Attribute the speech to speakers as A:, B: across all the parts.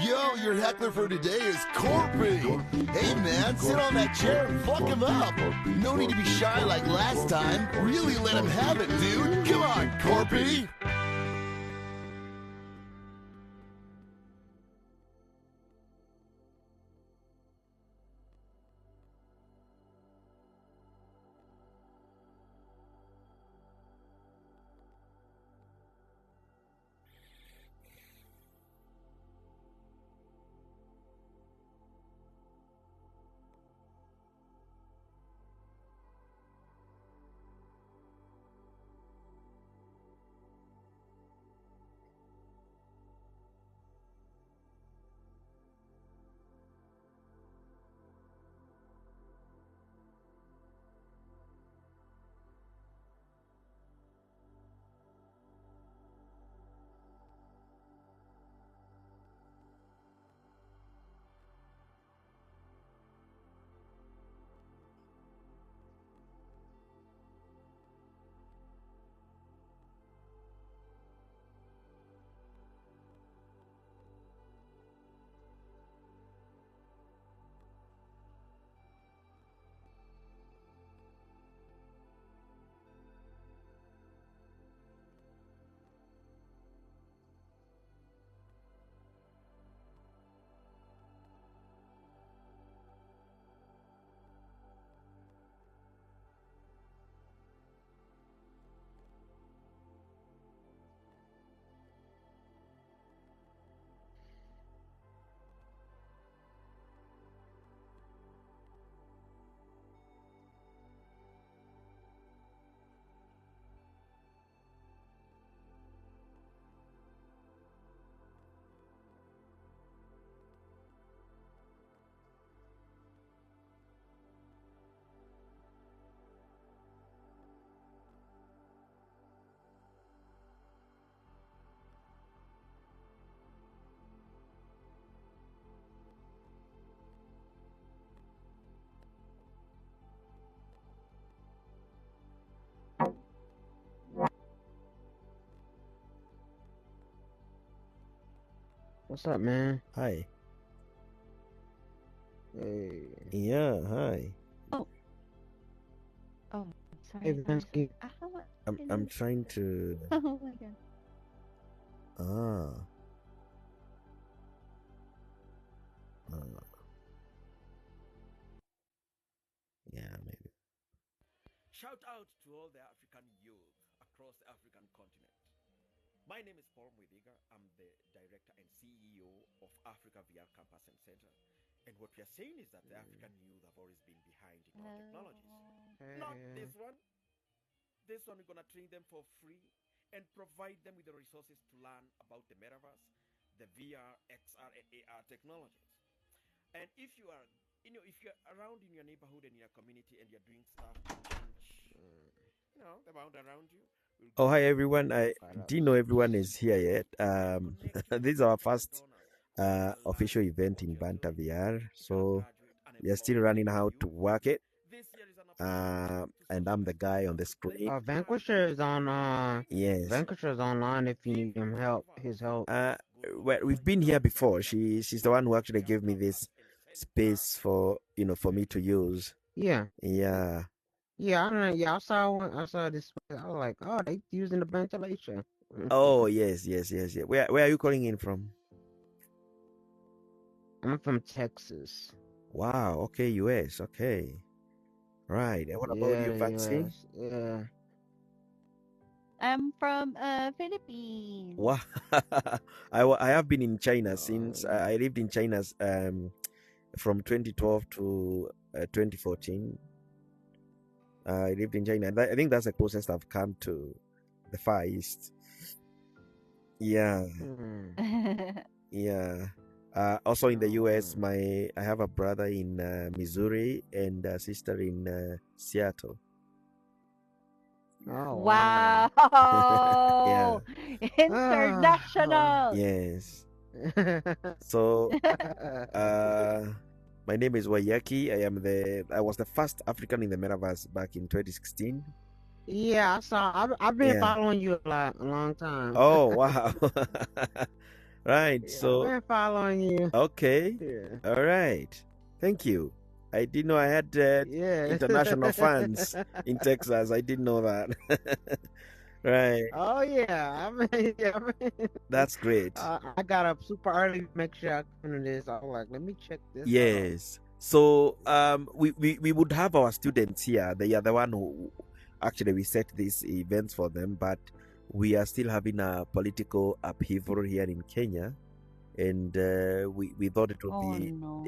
A: Yo, your heckler for today is Corpy. Hey man, sit on that chair and fuck him up. No need to be shy like last time. Really let him have it, dude. Come on, Corpy.
B: What's up, man?
C: Hi.
B: Hey.
C: Yeah, hi.
D: Oh, sorry.
B: Hey, Vansky.
C: I'm trying to.
D: Oh my god.
C: Ah. Yeah, maybe.
E: Shout out to all the African youth across the African continent. My name is Paul Mwidiga. I'm the director and CEO of Africa VR Campus and Center. And what we are saying is that the African youth have always been behind in our technologies. Not this one. This one, we're going to train them for free and provide them with the resources to learn about the MetaVerse, the VR, XR, and AR technologies. And if you are, if you're around in your neighborhood and in your community and you're doing stuff to change, the world around you.
C: Oh, hi everyone. I didn't know everyone is here yet. This is our first official event in BanterVR, so we are still running how to work it. And I'm the guy on the screen.
B: Vanquisher is on.
C: Yes.
B: Vanquisher is online if you need his help.
C: Well, we've been here before. She's the one who actually gave me this space for for me to use.
B: Yeah.
C: Yeah.
B: Yeah, I don't know. Yeah, I saw this. I was like, oh, they using the ventilation.
C: Oh yes. Where are you calling in from?
B: I'm from Texas.
C: Wow. Okay, US. Okay. Right. And what about you, Vaccine?
B: Yeah.
D: I'm from Philippines.
C: Wow. I have been in China since I lived in China from 2012 to 2014. I lived in China. I think that's the closest I've come to the Far East. Yeah. Yeah. Also in the US, I have a brother in Missouri and a sister in Seattle.
B: Oh,
D: wow.
C: Yeah.
D: International.
C: Yes. So my name is Wayaki. I was the first African in the MetaVerse back in 2016.
B: Yeah, I saw. I've been following you a long time.
C: Oh wow. Right.
B: Yeah, I've
C: So
B: been following you.
C: okay.
B: Yeah.
C: All right. Thank you. I didn't know I had
B: Yeah.
C: international fans in Texas. I didn't know that. Right.
B: Oh yeah. I mean, yeah, I mean,
C: That's great.
B: I got up super early to make sure I come to this. I was like, let me check this out.
C: Yes. So we would have our students here. They are the one who actually we set these events for them, but we are still having a political upheaval here in Kenya, and we thought it would
D: Oh
C: be
D: no.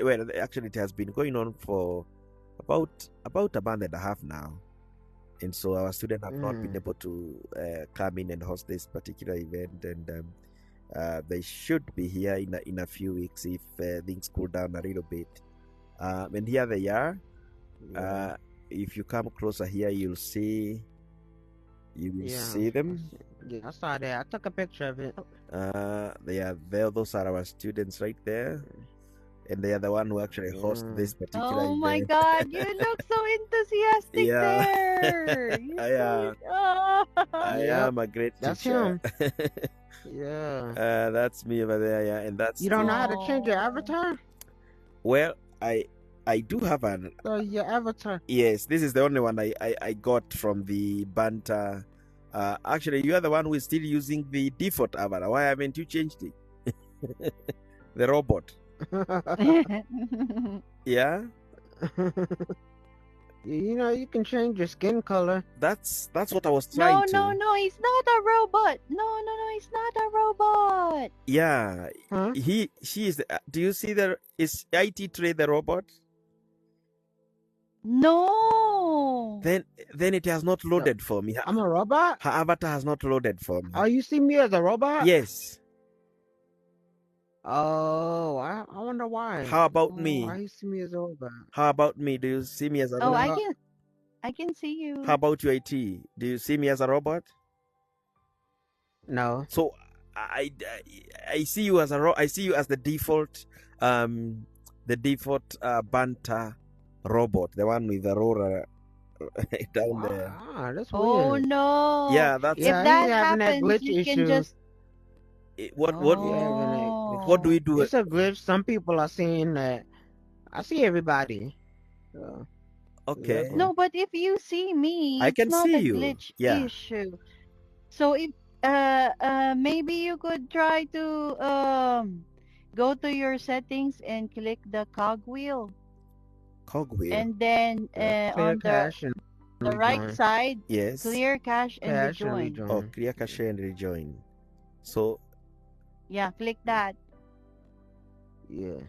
C: well, actually it has been going on for about a month and a half now, and so our students have not been able to come in and host this particular event, and they should be here in a few weeks if things cool down a little bit. And here they are.
B: Yeah.
C: If you come closer here, you will see them.
B: Yeah, I saw that. I took a picture of it.
C: They are there. Those are our students right there, and they are the one who actually host this particular
D: Oh
C: event.
D: my God, you look so enthusiastic
C: Yeah.
D: there.
C: I
B: Yep,
C: am a great
B: that's
C: teacher.
B: him. Yeah.
C: That's me over there. Yeah, and that's
B: You don't know how to
C: Steve.
B: change your
D: Oh.
B: avatar?
C: Well, I do have an
B: So your avatar.
C: yes. This is the only one I got from the banter. Actually, you are the one who is still using the default avatar. Why haven't you changed it? The robot. Yeah,
B: You know, you can change your skin color.
C: that's what I was trying
D: No,
C: to.
D: no, he's not a robot. No, he's not a robot.
C: Yeah,
B: Huh?
C: she is. Do you see is IT Trey the robot?
D: No.
C: Then it has not loaded for me.
B: I'm a robot?
C: Her avatar has not loaded for me.
B: Oh, you see me as a robot?
C: Yes.
B: Oh, I wonder why.
C: How about
B: Why
C: me?
B: you see me as a robot?
C: How about me? Do you see me as a
D: Oh,
C: robot?
D: I can see you.
C: How about you, IT? Do you see me as a robot?
B: No.
C: So I see you as I see you as the default banter robot, the one with the roller down there.
B: Ah, that's
D: Oh
B: weird.
D: no.
C: Yeah, that's
D: If
B: Yeah,
D: that
B: he's having that
D: happens,
B: glitch
D: you
B: issue.
D: can just
C: what
D: Oh.
C: what do we do?
B: It's a glitch. Some people are seeing that. I see everybody. So,
C: Okay.
B: yeah.
D: No, but if you see me,
C: I
D: it's
C: can
D: not
C: see
D: a
C: you.
D: glitch
C: Yeah.
D: issue. So if maybe you could try to go to your settings and click the cogwheel,
C: Cogwheel.
D: and then
B: Clear
D: on
B: cache and
D: the right
B: rejoin.
D: side,
C: Yes.
D: clear cache and
B: Cache and
D: rejoin.
B: rejoin.
C: Oh, clear cache and rejoin. So
D: Yeah, click that.
B: Yeah.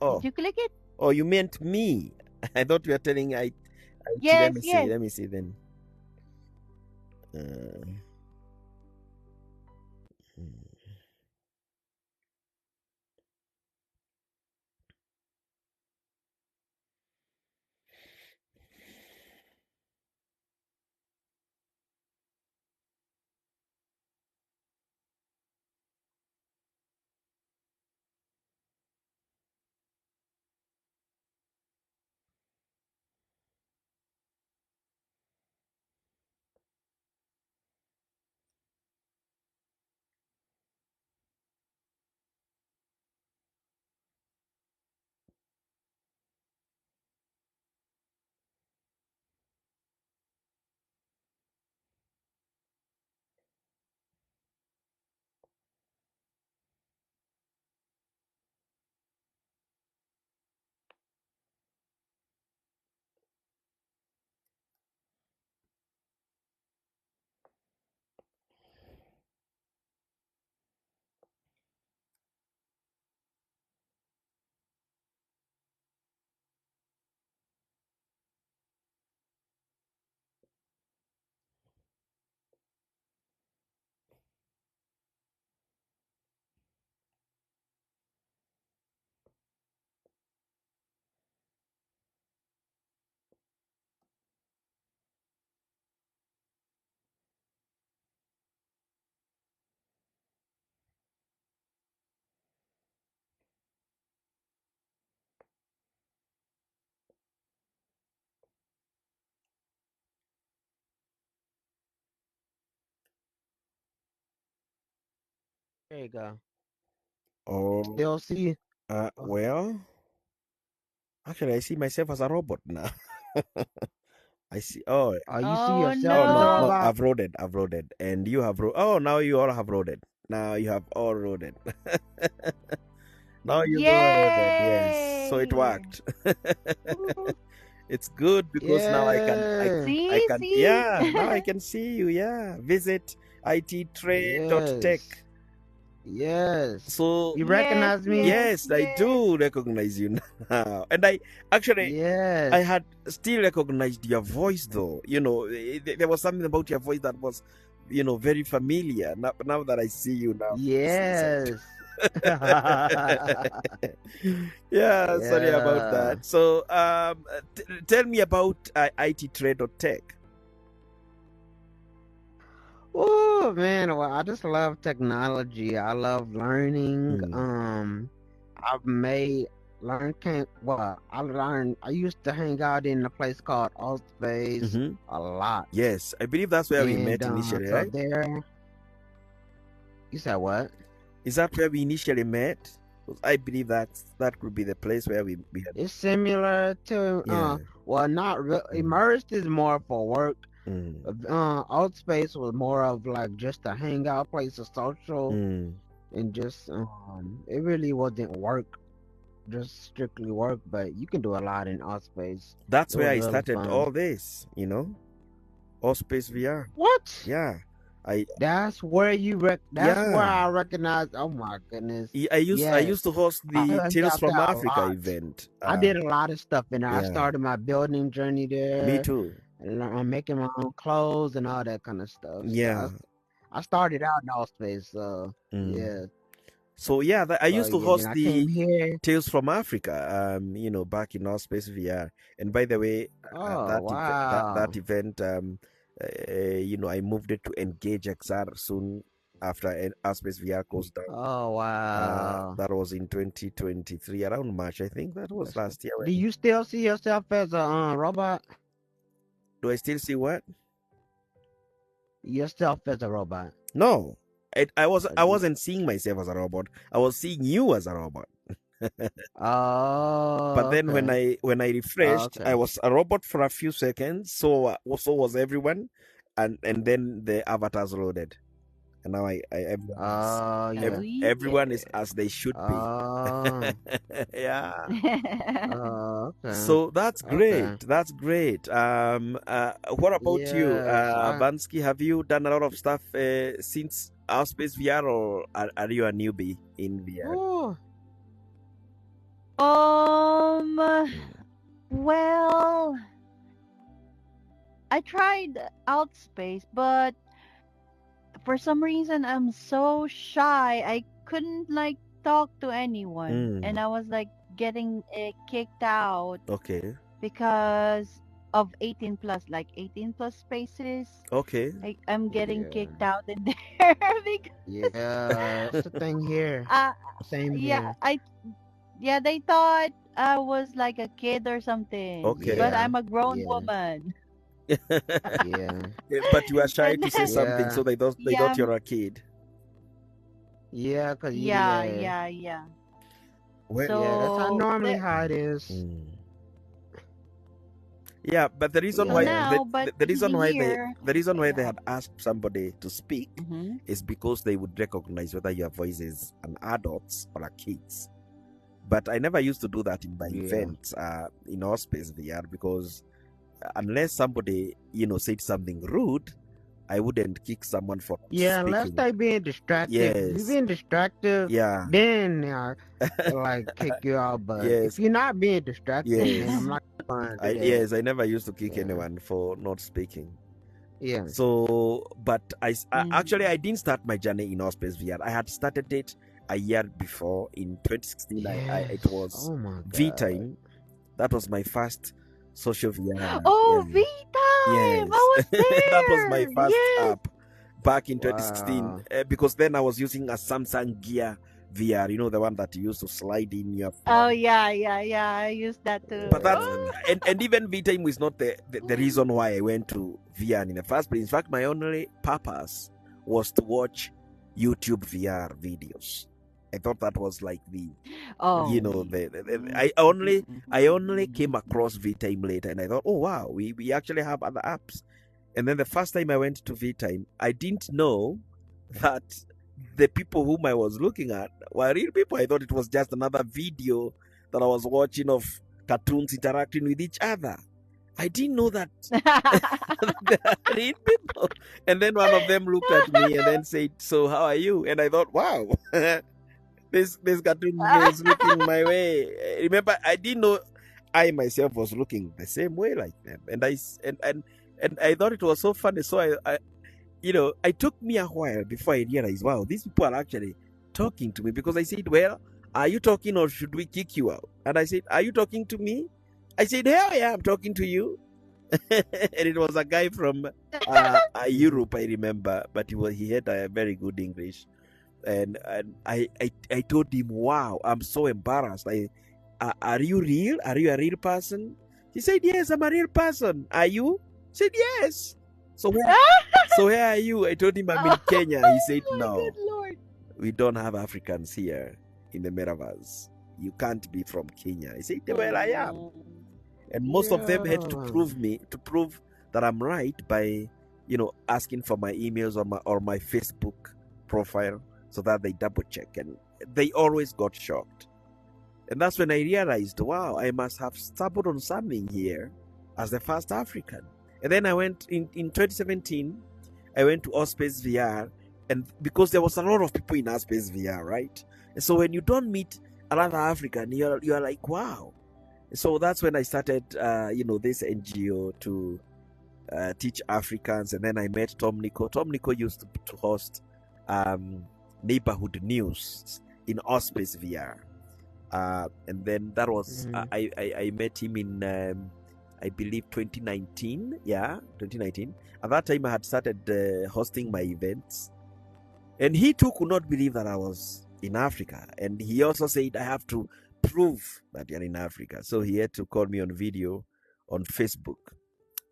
C: oh,
D: Did you click it?
C: oh, you meant me. I thought you were telling I
D: Yes,
C: let
D: yes.
C: me see then. Hmm.
B: There you go.
C: Or
B: Still see?
C: well, actually, I see myself as a robot now. I see. Oh,
B: Oh, you see
D: Oh
B: yourself
C: oh
B: as a
C: no, no,
D: no.
B: robot?
C: I've loaded, and you have oh, now you all have loaded. Now you have all loaded. Now you all loaded. Yes, so it
D: Yay.
C: worked.
D: Woo.
C: It's good because now
B: Yeah.
C: I
D: See,
C: can,
D: see?
C: yeah, now I can see you. Yeah, visit ittrade.tech.
B: Yes. Yes.
C: So
B: You
D: Yes,
B: recognize me?
D: yes,
C: yes, I
D: yes.
C: do recognize you now, and I actually I
B: Yes.
C: had still recognized your voice though. There was something about your voice that was, very familiar. Now that I see you now.
B: Yes.
C: Yeah, sorry about
B: Yeah.
C: that. So, tell me about ittrade.tech.
B: Oh man, well, I just love technology. I love learning. I've made learn can't well, I learned I used to hang out in a place called Altspace
C: Mm-hmm.
B: a lot.
C: Yes, I believe that's where we
B: And
C: met initially,
B: so
C: right?
B: there you said what?
C: Is that where we initially met? 'Cause I believe that could be the place where we had.
B: It's similar to
C: Yeah.
B: well not real immersed is more for work.
C: Mm.
B: Altspace was more of like just a hangout place, a social
C: Mm.
B: and just it really wasn't work, just strictly work, but you can do a lot in Altspace.
C: That's
B: It
C: where
B: was
C: I
B: really
C: started
B: fun.
C: all this, all space VR.
B: What?
C: Yeah.
B: That's where that's where
C: Yeah.
B: I recognize. Oh my goodness.
C: I used to
B: Yes.
C: host
B: I
C: the
B: hung
C: Tales
B: out
C: from
B: there a
C: Africa
B: lot.
C: event.
B: I did a lot of stuff in there. I
C: Yeah.
B: started my building journey there.
C: Me too.
B: And I'm making my own clothes and all that kind of stuff.
C: Yeah.
B: So I started out in Altspace, so yeah.
C: So yeah, I used to
B: yeah,
C: host
B: then I
C: the
B: came here.
C: Tales from Africa, back in our space VR. And by the way,
B: Oh wow.
C: that event, I moved it to Engage XR soon after our space VR closed down.
B: Oh wow.
C: That was in 2023, around March, I think. That was last year.
B: Do you still see yourself as a robot?
C: Do I still see what?
B: Yourself as a robot?
C: No, I wasn't seeing myself as a robot. I was seeing you as a robot.
B: Oh.
C: But then
B: okay.
C: when I refreshed,
B: Okay.
C: I was a robot for a few seconds. So was everyone, and then the avatars loaded, and now everyone is as they should be. Yeah.
B: Okay.
C: So that's great.
B: Okay.
C: That's great. What about you, Bansky? Have you done a lot of stuff since our space VR, or are you a newbie in VR?
B: Ooh.
D: Well, I tried Outspace, but for some reason I'm so shy. I couldn't like talk to anyone, and I was like getting kicked out.
C: Okay.
D: Because of 18 plus, like 18 plus spaces.
C: Okay.
D: I'm getting kicked out in there because
B: yeah, that's the thing here. Same
D: yeah,
B: here.
D: they thought I was like a kid or something.
C: Okay.
D: But I'm a grown woman.
B: Yeah.
C: But you are shy to say something, so they thought you're a kid.
B: Yeah, cause
D: yeah.
C: Well,
B: so that's normally how it is.
C: Yeah, but the reason why the reason why they had asked somebody to speak is because they would recognize whether your voice is an adult's or a kid's. But I never used to do that in my events in our space VR, because unless somebody said something rude, I wouldn't kick someone for speaking.
B: Unless they being distracted.
C: Yes.
B: If you're being distracted, then like kick you out. But if you're not being distracted, then I'm not going to do that.
C: I never used to kick anyone for not speaking.
B: Yeah.
C: So, but I actually I didn't start my journey in Space VR. I had started it a year before in 2016. It was V-Time. That was my first social VR.
D: Oh, V-Time!
C: Yes.
D: I was there!
C: That was my first app back in 2016. Because then I was using a Samsung Gear VR, the one that you used to slide in your phone.
D: Oh, yeah. I used that too.
C: But that's and even V-Time was not the reason why I went to VR in the first place. In fact, my only purpose was to watch YouTube VR videos. I thought that was like the,
D: Oh.
C: I only came across VTime later, and I thought, oh wow, we actually have other apps. And then the first time I went to VTime, I didn't know that the people whom I was looking at were real people. I thought it was just another video that I was watching of cartoons interacting with each other. I didn't know that they are real people. And then one of them looked at me and then said, "So how are you?" And I thought, wow. This cartoon was looking my way. Remember, I didn't know I myself was looking the same way like them, and I thought it was so funny. So I it took me a while before I realized, wow, these people are actually talking to me, because I said, well, are you talking or should we kick you out? And I said, are you talking to me? I said, hell yeah, I'm talking to you. And it was a guy from Europe, I remember, but he had a very good English. And I told him, wow, I'm so embarrassed. Are you real? Are you a real person? He said, yes, I'm a real person. Are you? I said, yes. So where are you? I told him I'm in Kenya. He said, no,
D: good Lord.
C: We don't have Africans here in the MetaVerse. You can't be from Kenya. I said, well, I am. And most of them had to prove that I'm right by, asking for my emails or my Facebook profile, so that they double check, and they always got shocked. And that's when I realized, wow, I must have stumbled on something here as the first African. And then I went in 2017, I went to Ospace VR, and because there was a lot of people in Ospace VR, right? And so when you don't meet another African, you're like, wow. So that's when I started, this NGO to teach Africans. And then I met Tom Nico. Tom Nico used to host neighborhood news in Ospace VR. And then that was, I met him in, I believe 2019. Yeah, 2019. At that time, I had started hosting my events. And he too could not believe that I was in Africa. And he also said, I have to prove that you're in Africa. So he had to call me on video on Facebook.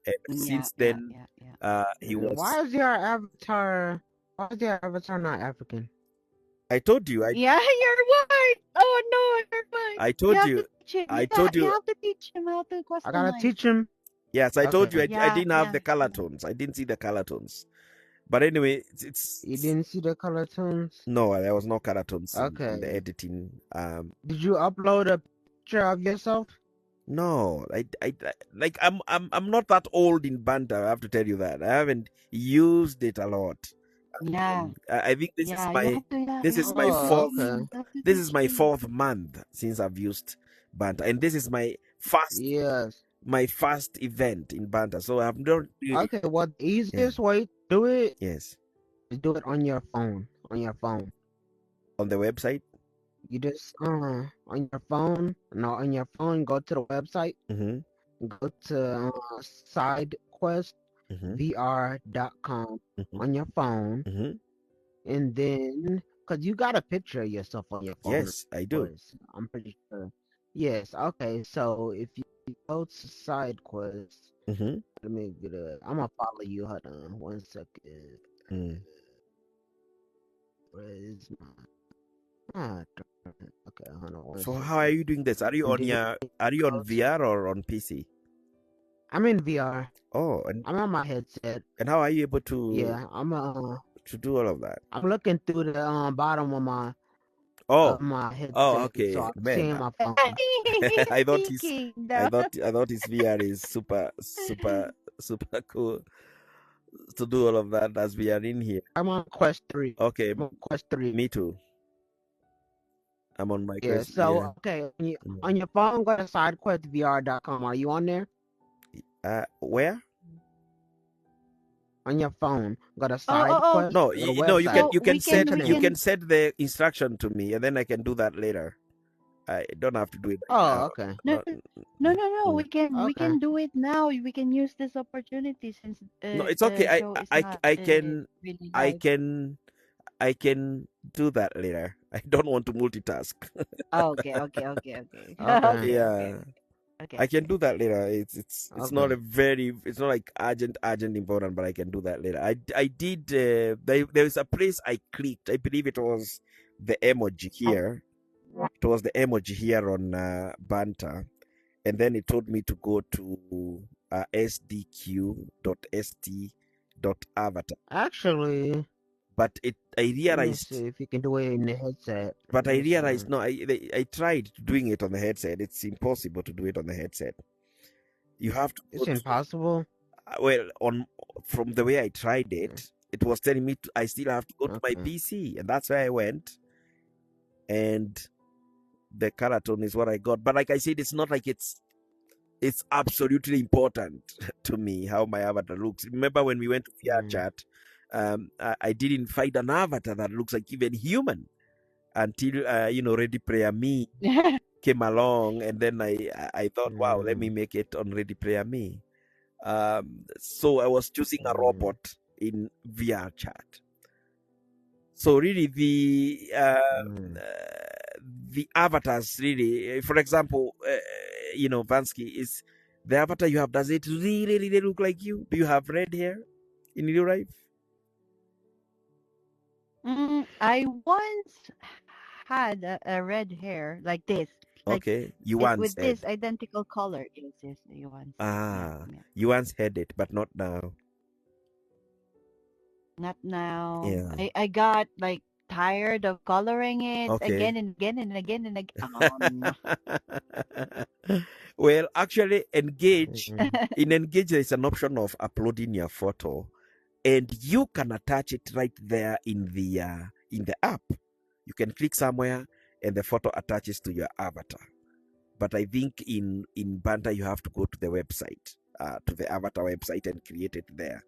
C: And since then, he was...
B: Why is your avatar not African?
C: I told you.
D: Yeah, you're right. Oh no, you're right.
C: I told you. I told you.
D: You have to teach him how to customize.
B: I gotta teach him.
C: Yes, I told you. I didn't have the color tones. I didn't see the color tones. But anyway, it's
B: you didn't see the color tones?
C: No, there was no color tones in the editing.
B: Did you upload a picture of yourself?
C: No, I'm not that old in Banter. I have to tell you that. I haven't used it a lot.
D: Yeah.
C: I think this is my fourth month since I've used Banter, and this is my first event in Banter. So I've not really...
B: Okay, what the easiest way to do it?
C: Yes.
B: Do it on your phone. On
C: the website?
B: You just on your phone. No, on your phone, go to the website. Go to SideQuestVR.com on your phone. And then, because you got a picture of yourself on your phone.
C: Yes, I do.
B: I'm pretty sure. Yes, okay. So if you go to SideQuest, let me get I'm gonna follow you. Hold on 1 second. Where is my... okay, hold on.
C: So how are you doing this? Are you on VR or on PC?
B: I'm in VR.
C: Oh, and
B: I'm on my headset.
C: And how are you able to?
B: Yeah, I'm
C: to do all of that.
B: I'm looking through the bottom of my my headset.
C: Oh, okay.
B: So I'm seeing my phone.
C: I thought his VR is super cool to do all of that as we are in here.
B: I'm on Quest 3.
C: Okay.
B: I'm on Quest 3.
C: Me too. I'm on my Quest.
B: So okay, on your phone, go to SideQuestVR.com. Are you on there?
C: Where?
B: On your phone, go to SideQuest.
C: No, you can set the instruction to me, and then I can do that later. I don't have to do it.
B: Okay.
D: No. We can do it now. We can use this opportunity since.
C: No, it's okay. I can do that later. I don't want to multitask.
D: Okay.
C: Yeah.
D: Okay,
C: I can
D: okay.
C: do that later. It's not
B: Okay.
C: a very, it's not like urgent important, but I can do that later. I did there was a place I clicked. I believe it was the emoji here. It was the emoji here on Banter, and then it told me to go to sdq.st.avatar.
B: Actually,
C: But I
B: let me
C: realized,
B: see if you can do it in the headset.
C: but
B: Let
C: I
B: me see.
C: realized no. I tried doing it on the headset. It's impossible to do it on the headset. You have to go
B: It's impossible.
C: well on from the way I tried
B: Yeah.
C: it was telling me I still have to go to my
B: Okay.
C: PC, and that's where I went, and the color tone is what I got. But like I said, it's not like it's absolutely important to me how my avatar looks. Remember when we went to VR
B: Mm.
C: chat, I didn't find an avatar that looks like even human until Ready Player Me came along, and then I thought, wow, let me make it on Ready Player Me. So I was choosing a robot in VR chat. So really, the avatars really, for example, Vansky, is the avatar you have. Does it really look like you? Do you have red hair in real life?
D: I once had a red hair like this, like
C: Okay, you
D: it
C: once
D: with
C: had.
D: this identical color. Yes, yes, you once. Yeah,
C: Ah,
D: yeah.
C: you once had it, but not now.
D: Not now.
C: Yeah.
D: I got like tired of coloring it
C: Okay.
D: again and again and again and again.
C: Well, actually, in Engage, there's an option of uploading your photo, and you can attach it right there in the app. You can click somewhere, and the photo attaches to your avatar. But I think in Banter you have to go to the website, to the avatar website, and create it there.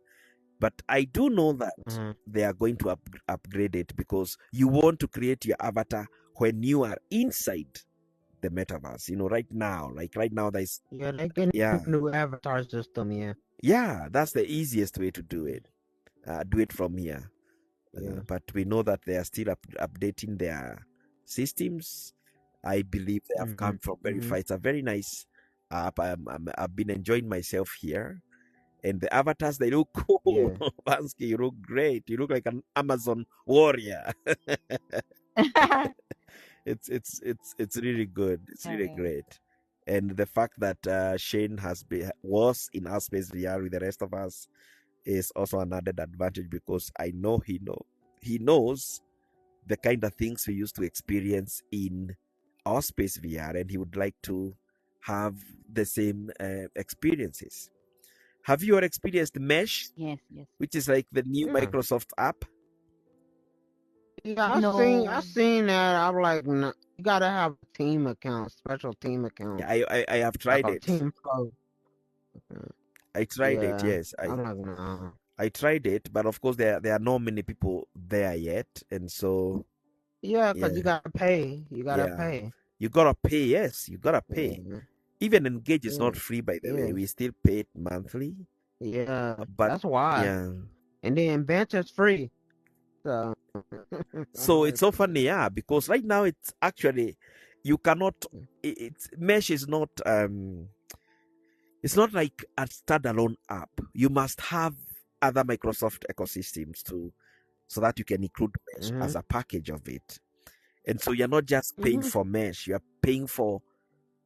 C: But I do know that they are going to upgrade it, because you want to create your avatar when you are inside the metaverse. Right now, there's
B: Yeah, they get new avatar system.
C: yeah, that's the easiest way to do it. Do it from here.
B: Yeah.
C: But we know that they are still updating their systems. I believe they have come from Verify. It's a very nice app. I've been enjoying myself here. And the avatars, they look cool.
B: Yeah.
C: Vansky, you look great. You look like an Amazon warrior. It's really good. It's really
D: Okay.
C: great. And the fact that Shane was in our space VR with the rest of us is also an added advantage, because I know he knows the kind of things we used to experience in our space VR, and he would like to have the same experiences. Have you ever experienced Mesh,
D: Yes, yes.
C: which is like the new
B: Yeah.
C: Microsoft app?
B: Yeah, I
D: No.
B: seen that. I'm like, no, you gotta have a team account, special team account,
C: Yeah, I have
B: like
C: tried
B: a
C: it.
B: team pro.
C: I tried it.
B: Yeah,
C: Yes,
B: I'm like, no.
C: I tried it, but of course there are not many people there yet, and so
B: Yeah, cause
C: yeah,
B: you gotta pay. You gotta
C: yeah,
B: pay.
C: you gotta pay. Yes, you gotta pay.
B: Yeah,
C: Even Engage is
B: yeah,
C: not free, by the way.
B: yeah,
C: We still pay it monthly.
B: yeah.
C: But
B: That's why.
C: yeah,
B: And then Banter's free. So, I'm
C: so it's
B: like,
C: so funny, yeah, because right now it's actually you cannot. It's Mesh is not it's not like a standalone app. You must have other Microsoft ecosystems so that you can include Mesh as a package of it. And so you're not just paying for Mesh, you're paying for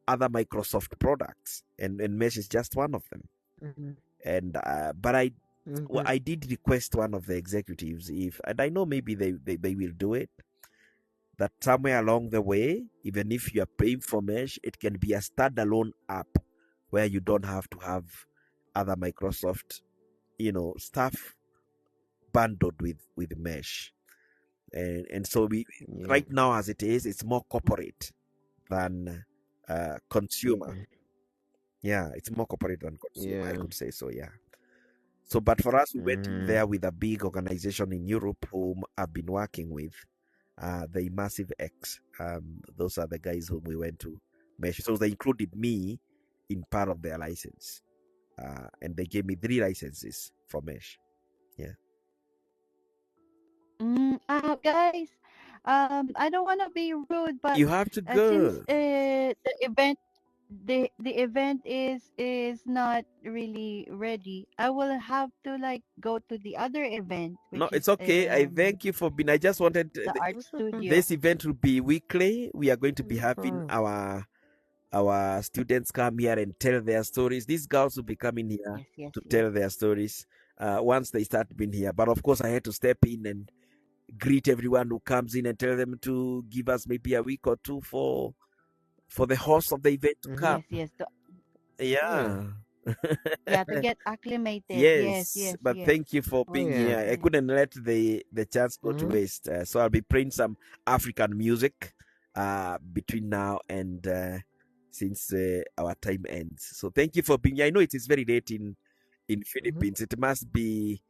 C: other Microsoft products, and Mesh is just one of them. And but I did request one of the executives, and I know maybe they will do it, that somewhere along the way, even if you are paying for Mesh, it can be a standalone app where you don't have to have other Microsoft, stuff bundled with Mesh. And so we right now, as it is, it's more corporate than consumer. Yeah, it's more corporate than consumer, I could say so, yeah. So, but for us, we went in there with a big organization in Europe whom I've been working with, the Immersive X. Those are the guys whom we went to Mesh. So they included me in part of their license, and they gave me 3 licenses for Mesh. Yeah.
D: Guys, I don't want to be rude, but
C: You have to
D: since
C: go.
D: the event the event is not really ready. I will have to like go to the other event,
C: No,
D: which is
C: it's okay. I thank you for being. I just wanted
D: the art
B: It's okay.
D: studio.
C: this event will be weekly. We are going to be
B: It's
C: having
B: fine.
C: our students come here and tell their stories. These girls will be coming here
D: Yes, yes,
C: to
D: yes.
C: tell their stories once they start being here. But of course, I had to step in and greet everyone who comes in and tell them to give us maybe a week or two for the host of the event to come.
D: Yes, yes.
C: Yeah.
D: Yeah, to get acclimated. Yes,
C: Yes,
D: yes,
C: but
D: yes.
C: thank you for
B: Oh
C: being
B: yeah.
C: here. I
D: Yes.
C: couldn't let the chance go to
B: Mm-hmm.
C: waste. So I'll be playing some African music between now and since our time ends. So thank you for being here. I know it is very late in
B: Mm-hmm.
C: Philippines. It must be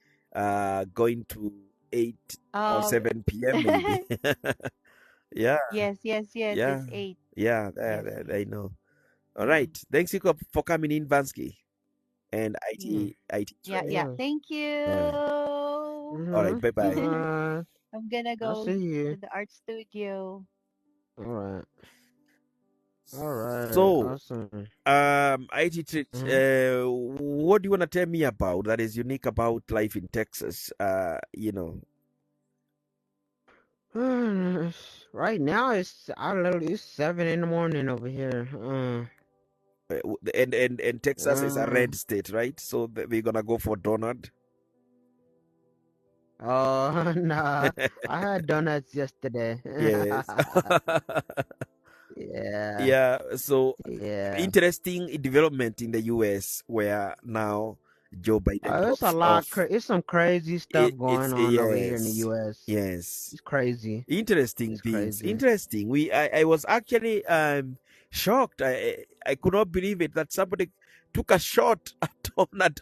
C: going to 8 or
D: Oh,
C: 7 p.m. maybe. Yeah,
D: yes.
C: yeah,
D: It's 8.
C: yeah.
D: Yes.
C: I know. All
D: Mm.
C: right. Thanks you for coming in, Vansky and
B: Yeah.
C: IT
D: Yeah,
C: Trade.
D: yeah.
B: Yeah.
D: Thank
C: All right.
D: you.
C: All right.
B: Mm-hmm.
C: Bye bye.
D: I'm gonna
B: I
D: go
B: see you.
D: to the art studio.
B: All right. All right.
C: So,
B: Awesome.
C: IT Trade,
B: Mm-hmm.
C: what do you want to tell me about that is unique about life in Texas?
B: Right now it's 7 in the morning over here.
C: And Texas is a
B: Uh,
C: red state, right? So we're gonna go for Donald.
B: oh nah. I had donuts yesterday.
C: Yes.
B: Yeah.
C: Yeah. So
B: Yeah.
C: interesting development in the U.S. where now Joe Biden
B: It's a
C: drops
B: lot.
C: off.
B: It's some crazy stuff
C: It's
B: going on over here in the
C: yes,
B: U.S.
C: yes.
B: It's crazy.
C: Interesting
B: It's
C: things.
B: crazy.
C: Interesting. I was actually shocked. I could not believe it that somebody took a shot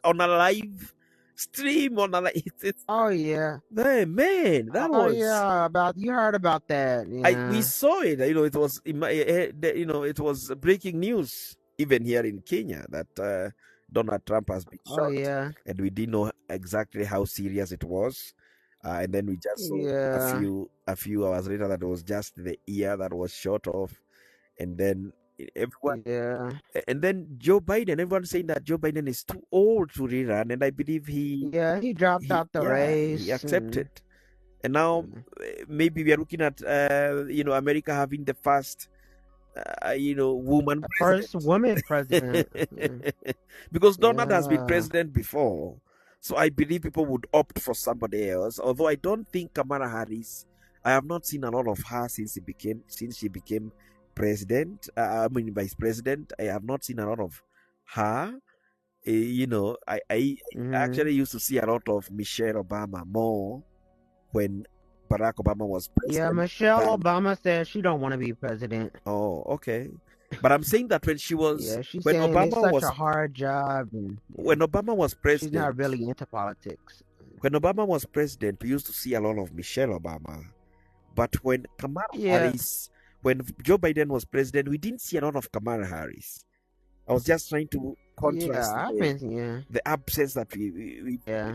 C: on a live stream on a it's
B: Oh yeah.
C: man, that
B: Oh
C: was
B: yeah. About you heard about that?
C: we
B: Yeah.
C: saw it. It was in my it was breaking news even here in Kenya that Donald Trump has been
B: Oh
C: shot,
B: yeah.
C: and we didn't know exactly how serious it was. And then we just saw
B: Yeah.
C: a few hours later that it was just the ear that was shot off, and then everyone.
B: Yeah.
C: And then Joe Biden, everyone's saying that Joe Biden is too old to rerun, and I believe
B: Yeah. He dropped out the
C: he
B: race
C: accepted.
B: and.
C: And now maybe we are looking at America having the first woman
B: First
C: president.
B: woman president.
C: Because Donald has been
B: Yeah.
C: president before. So I believe people would opt for somebody else. Although I don't think Kamala Harris, I have not seen a lot of her since she became president. I mean vice president. I have not seen a lot of her. I
B: Mm-hmm.
C: actually used to see a lot of Michelle Obama more when Barack Obama was
B: Yeah,
C: president
B: Michelle
C: than.
B: Obama said she don't want to be president.
C: Oh, okay. But I'm saying that
B: Yeah, she's
C: when
B: saying it's
C: Obama
B: such a
C: was
B: hard job, and
C: when Obama was
B: she's not
C: president,
B: really into politics.
C: when Obama was president, we used to see a lot of Michelle Obama. But when Kamala
B: Yeah,
C: Harris, when Joe Biden was president, we didn't see a lot of Kamala Harris. I was just trying to
B: yeah,
C: contrast
B: I've been, yeah,
C: the absence that we
B: yeah,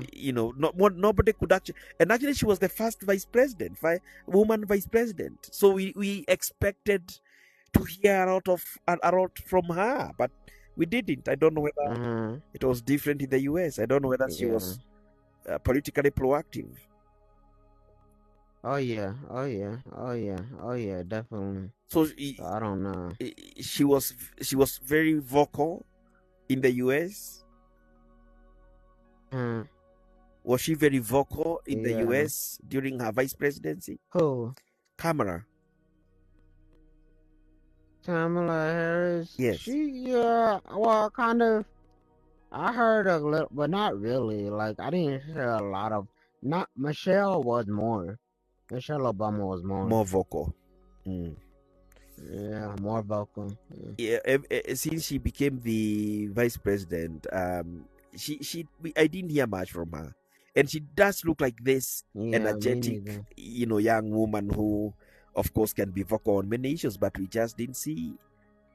C: nobody could actually, and actually she was the first vice president, woman vice president. So we expected to hear a lot from her, but we didn't. I don't know whether
B: uh-huh,
C: it was different in the US. I don't know whether she
B: yeah.
C: was politically proactive.
B: Oh yeah, oh yeah, oh yeah, oh yeah, definitely.
C: So
B: So I don't know.
C: she was very vocal in the US.
B: Uh,
C: Was she very vocal in the
B: yeah.
C: US during her vice presidency?
B: Who?
C: Kamala.
B: Kamala Harris.
C: Yes.
B: Well, kind of. I heard a little, but not really. Like I didn't hear a lot of. Not Michelle was more. Michelle Obama was more.
C: More vocal. Mm.
B: Yeah, more vocal. Yeah.
C: Yeah, since she became the vice president, I didn't hear much from her, and she does look like this
B: Yeah, me
C: energetic,
B: neither.
C: young woman who, of course, can be vocal on many issues, but we just didn't see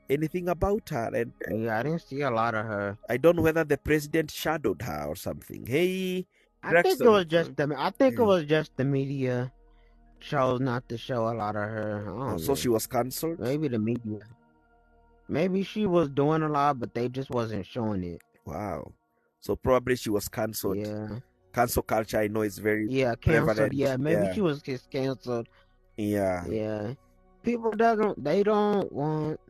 C: anything about her, and
B: Yeah, I didn't see a lot of her.
C: I don't know whether the president shadowed her or something. Hey,
B: I think it
C: Braxton.
B: was just the media chose not to show a lot of her. I don't
C: So
B: know.
C: she was cancelled.
B: Maybe the media. Maybe she was doing a lot, but they just wasn't showing it.
C: Wow. So probably she was cancelled.
B: Yeah.
C: Cancel culture, I know, is very
B: Yeah, canceled.
C: prevalent.
B: Yeah, maybe
C: Yeah.
B: she was just canceled.
C: Yeah.
B: Yeah. People they don't want.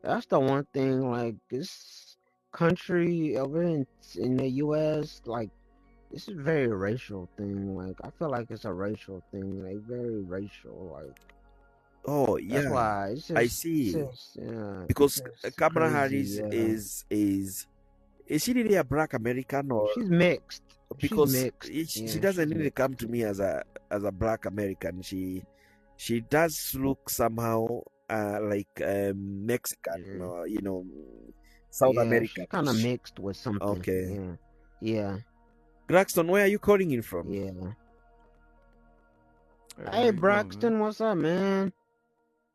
B: That's the one thing. Like this country over in the U.S. Like this is very racial thing. Like I feel like it's a racial thing. Like very racial. Like
C: Oh
B: that's
C: yeah.
B: why it's just,
C: I see.
B: yeah,
C: Because
B: it's just
C: Kamala
B: crazy.
C: Harris
B: Yeah.
C: is she really a black American, or
B: She's mixed.
C: because
B: She's mixed.
C: she
B: Yeah,
C: doesn't
B: she's
C: really
B: mixed.
C: come to me as a black American. She does look somehow like Mexican,
B: Yeah.
C: or South
B: Yeah,
C: American.
B: she's kind of mixed with something.
C: Okay.
B: Yeah. Yeah.
C: Braxton, where are you calling in from?
B: Yeah.
F: Hey, how
B: Hey
F: you doing, man?
B: Braxton, what's up, man?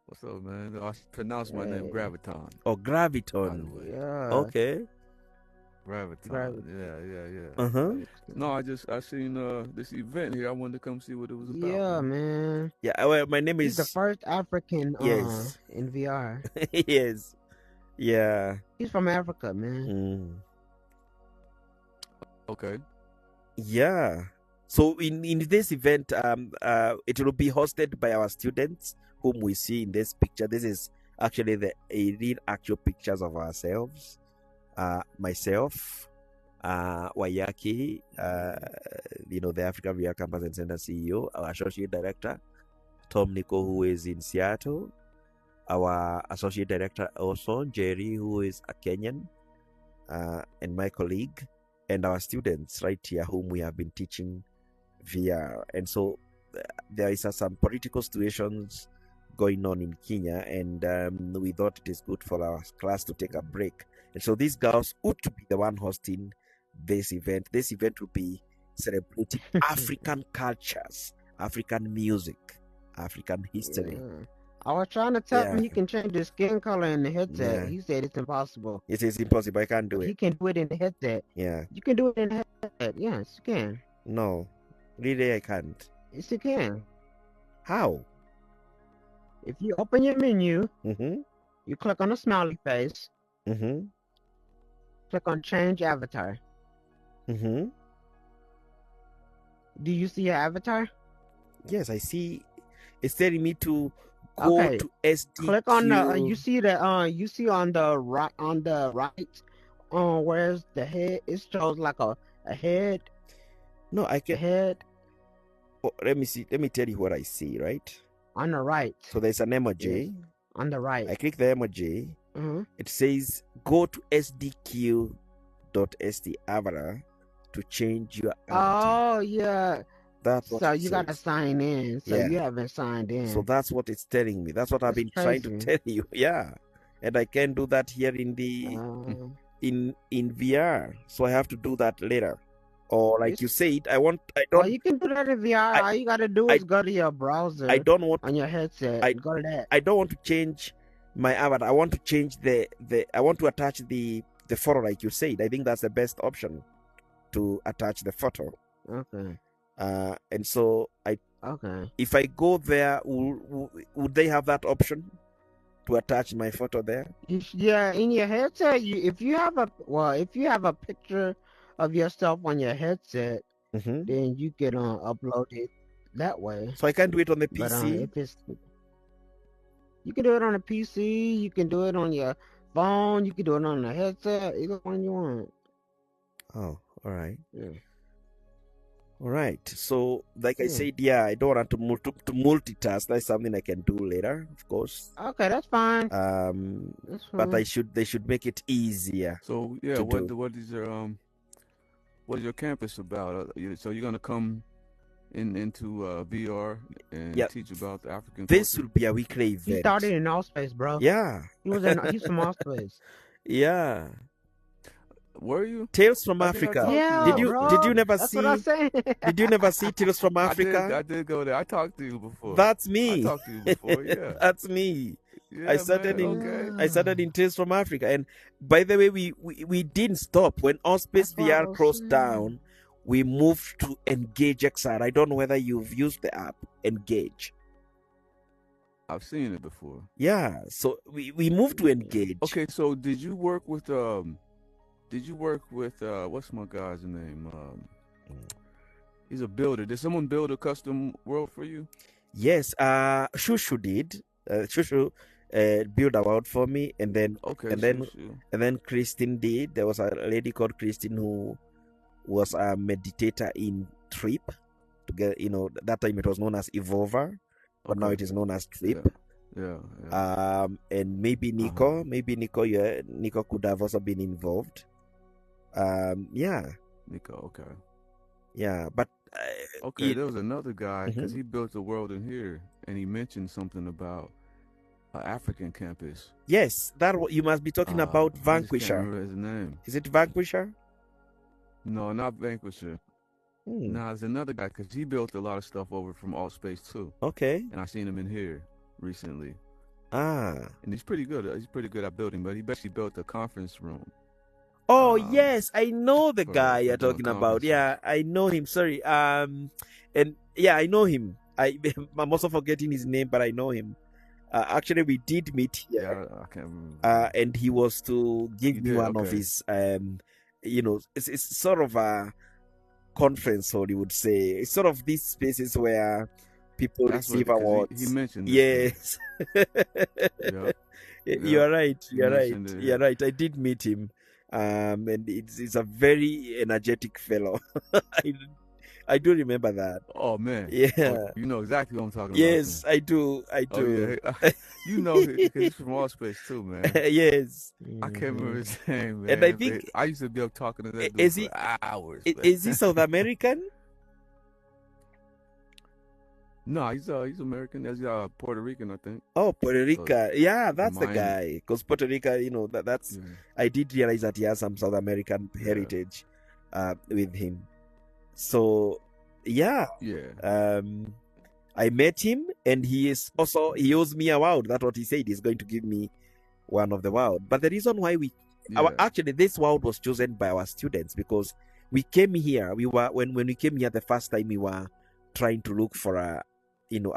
F: What's up, man? I pronounced my name
B: Hey.
F: Graviton.
C: Oh,
F: By the
C: Graviton.
F: way,
B: Yeah.
C: Okay.
F: Graviton.
B: Graviton.
F: Yeah.
C: Uh-huh.
F: No, I seen this event here. I wanted to come see what it was about.
B: Yeah,
F: man.
B: man.
C: Yeah, well, my name
B: He's the
C: is
B: first African
C: Yes.
B: in VR.
C: Yes. Yeah.
B: He's from Africa, man.
C: Mm.
F: Okay.
C: Yeah. So in this event, it will be hosted by our students, whom we see in this picture. This is actually a real actual pictures of ourselves. Myself, Wayaki, the Africa VR Campus and Center CEO, our associate director, Tom Nico, who is in Seattle, our associate director also, Jerry, who is a Kenyan, and my colleague, and our students right here, whom we have been teaching VR. And so there is some political situations going on in Kenya, and we thought it is good for our class to take a break. And so these girls ought to be the one hosting this event. This event will be celebrating African cultures, African music, African history.
B: Yeah. I was trying to tell him he can change his skin color in the headset.
C: Yeah.
B: He said it's impossible.
C: It is impossible. I can't do
B: He
C: it.
B: can do it in the headset.
C: Yeah.
B: You can do it in the headset. Yes, you can.
C: No. Really, I can't.
B: Yes, you can.
C: How?
B: If you open your menu,
C: Mm-hmm.
B: you click on the smiley face,
C: Mm-hmm.
B: click on change avatar.
C: Mm-hmm.
B: Do you see your avatar?
C: Yes, I see. It's telling me to go
B: Okay.
C: to SDQ.
B: Click on the you see on the right where's the head? It shows like a head.
C: No, I
B: A
C: can.
B: head
C: Oh, let me see. Let me tell you what I see. Right.
B: on the right.
C: So there's an emoji.
B: Yes, on the right.
C: I click the emoji.
B: Mhm.
C: It says go to sdq.st avatar to change your avatar.
B: Oh yeah.
C: That's what
B: So
C: it
B: you gotta
C: says.
B: sign in. So
C: Yeah.
B: you haven't signed in.
C: So that's what it's telling me. That's what I've
B: That's
C: been trying to
B: crazy.
C: tell you. Yeah. And I can't do that here in the in VR. So I have to do that later. Or like you said, I
B: well,
C: don't
B: you can do that in VR. All you gotta do is go to your browser
C: I don't want
B: on your headset and go to that.
C: I don't want to change my avatar. I want to change I want to attach the photo like you said. I think that's the best option to attach the photo.
B: Okay.
C: And so
B: Okay.
C: if I go there, would they have that option to attach my photo there?
B: Yeah, in your headset, if you have a picture of yourself on your headset,
C: Mm-hmm.
B: then you can upload it that way.
C: So I can't do it on the
B: But
C: PC.
B: you can do it on a PC, you can do it on your phone, you can do it on a headset, either one you want.
C: Oh, all right.
B: Yeah.
C: All right. So, like I
B: Yeah.
C: said, yeah, I don't want to multitask. That's something I can do later, of course.
B: Okay, that's fine.
C: But
B: fine.
C: they should make it easier.
F: So yeah,
C: to
F: what
C: do.
F: what is your campus about? So you're gonna come into VR and
C: Yeah.
F: teach about the African
C: This
F: culture?
C: will be a weekly
B: He
C: event.
B: started in Allspace, bro.
C: Yeah.
B: He's from Allspace.
C: Yeah.
F: Were you?
C: Tales from
F: I think I
C: Africa.
F: talked to
B: Yeah,
C: Did you
B: bro.
C: did you never
B: That's
C: see
B: what I said.
C: did you never see Tales from Africa?
F: I did go there. I talked to you before.
C: That's
F: I
C: me.
F: talked to you before. Yeah.
C: That's me.
F: Yeah,
C: I started
F: man,
C: in
F: okay.
C: I started in Tales from Africa, and by the way, we didn't stop when Allspace
B: That's what I
C: VR
B: was
C: closed
B: saying.
C: down. We moved to Engage XR. I don't know whether you've used the app Engage.
F: I've seen it before.
C: Yeah, so we moved to Engage.
F: Okay, so did you work with what's my guy's name? He's a builder. Did someone build a custom world for you?
C: Yes, Shushu did. Shushu built a world for me, and then Christine did. There was a lady called Christine who was a meditator in Trip. That time it was known as Evolver, but now it is known as Trip.
F: Yeah.
C: And maybe Nico, Nico could have also been involved. Yeah.
F: Nico, okay.
C: Yeah, but
F: there was another guy because he built a world in here, and he mentioned something about an African campus.
C: Yes, that you must be talking about Vanquisher.
F: I can't remember his name.
C: Is it Vanquisher?
F: No, not Vanquisher. No, there's another guy because he built a lot of stuff over from AltSpace too.
C: Okay.
F: And I seen him in here recently.
C: And
F: he's pretty good. He's pretty good at building, but he basically built a conference room.
C: Oh yes, I know the guy you're talking about. Yeah, I know him. Sorry. And yeah, I know him. I'm also forgetting his name, but I know him. Actually, we did meet here.
F: Yeah, I can't remember.
C: And he was to give me one of his it's sort of a conference, or you would say. It's sort of these spaces where people receive awards.
F: He mentioned
C: this. Yes. You're right. You're right. I did meet him. And it's a very energetic fellow. I do remember that.
F: Oh man,
C: yeah,
F: you know exactly what I'm talking about.
C: Yes, I do.
F: Oh, yeah. You know, because he's from AltSpace too, man.
C: Yes,
F: I can't remember his name, man.
C: And I think
F: I used to be up talking to that dude for hours.
C: Is he South American?
F: No, he's American. He's Puerto Rican, I think.
C: Oh, Puerto Rico. Yeah, that's the guy. Because Puerto Rico, that's. Yeah. I did realize that he has some South American heritage with him. So, yeah.
F: Yeah.
C: I met him, and he owes me a world. That's what he said. He's going to give me one of the world. But the reason why actually this world was chosen by our students, because we came here. When we came here the first time, we were trying to look for a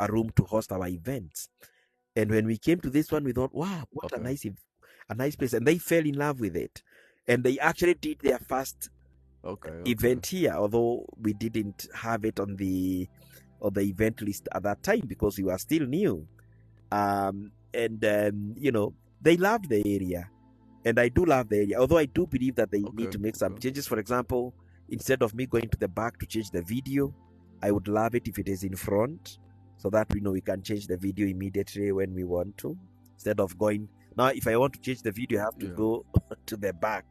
C: room to host our events. And when we came to this one, we thought, wow, what a nice place. And they fell in love with it. And they actually did their first event here, although we didn't have it on the event list at that time because we were still new. They loved the area. And I do love the area, although I do believe that they need to make some changes. For example, instead of me going to the back to change the video, I would love it if it is in front, so that we can change the video immediately when we want to, instead of going. Now, if I want to change the video, I have to go to the back,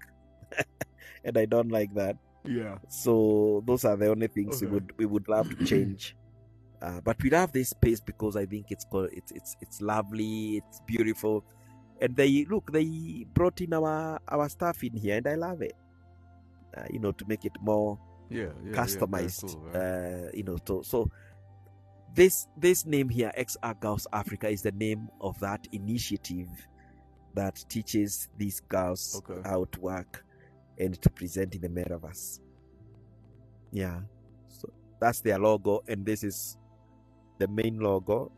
C: and I don't like that.
F: Yeah.
C: So those are the only things we would love to change. But we love this space because I think it's lovely, it's beautiful, and they brought in our stuff in here, and I love it. To make it more customized. Cool, right? So this name here, XR Girls Africa, is the name of that initiative that teaches these girls how to work and to present in the MetaVerse. Yeah, so that's their logo, and this is the main logo,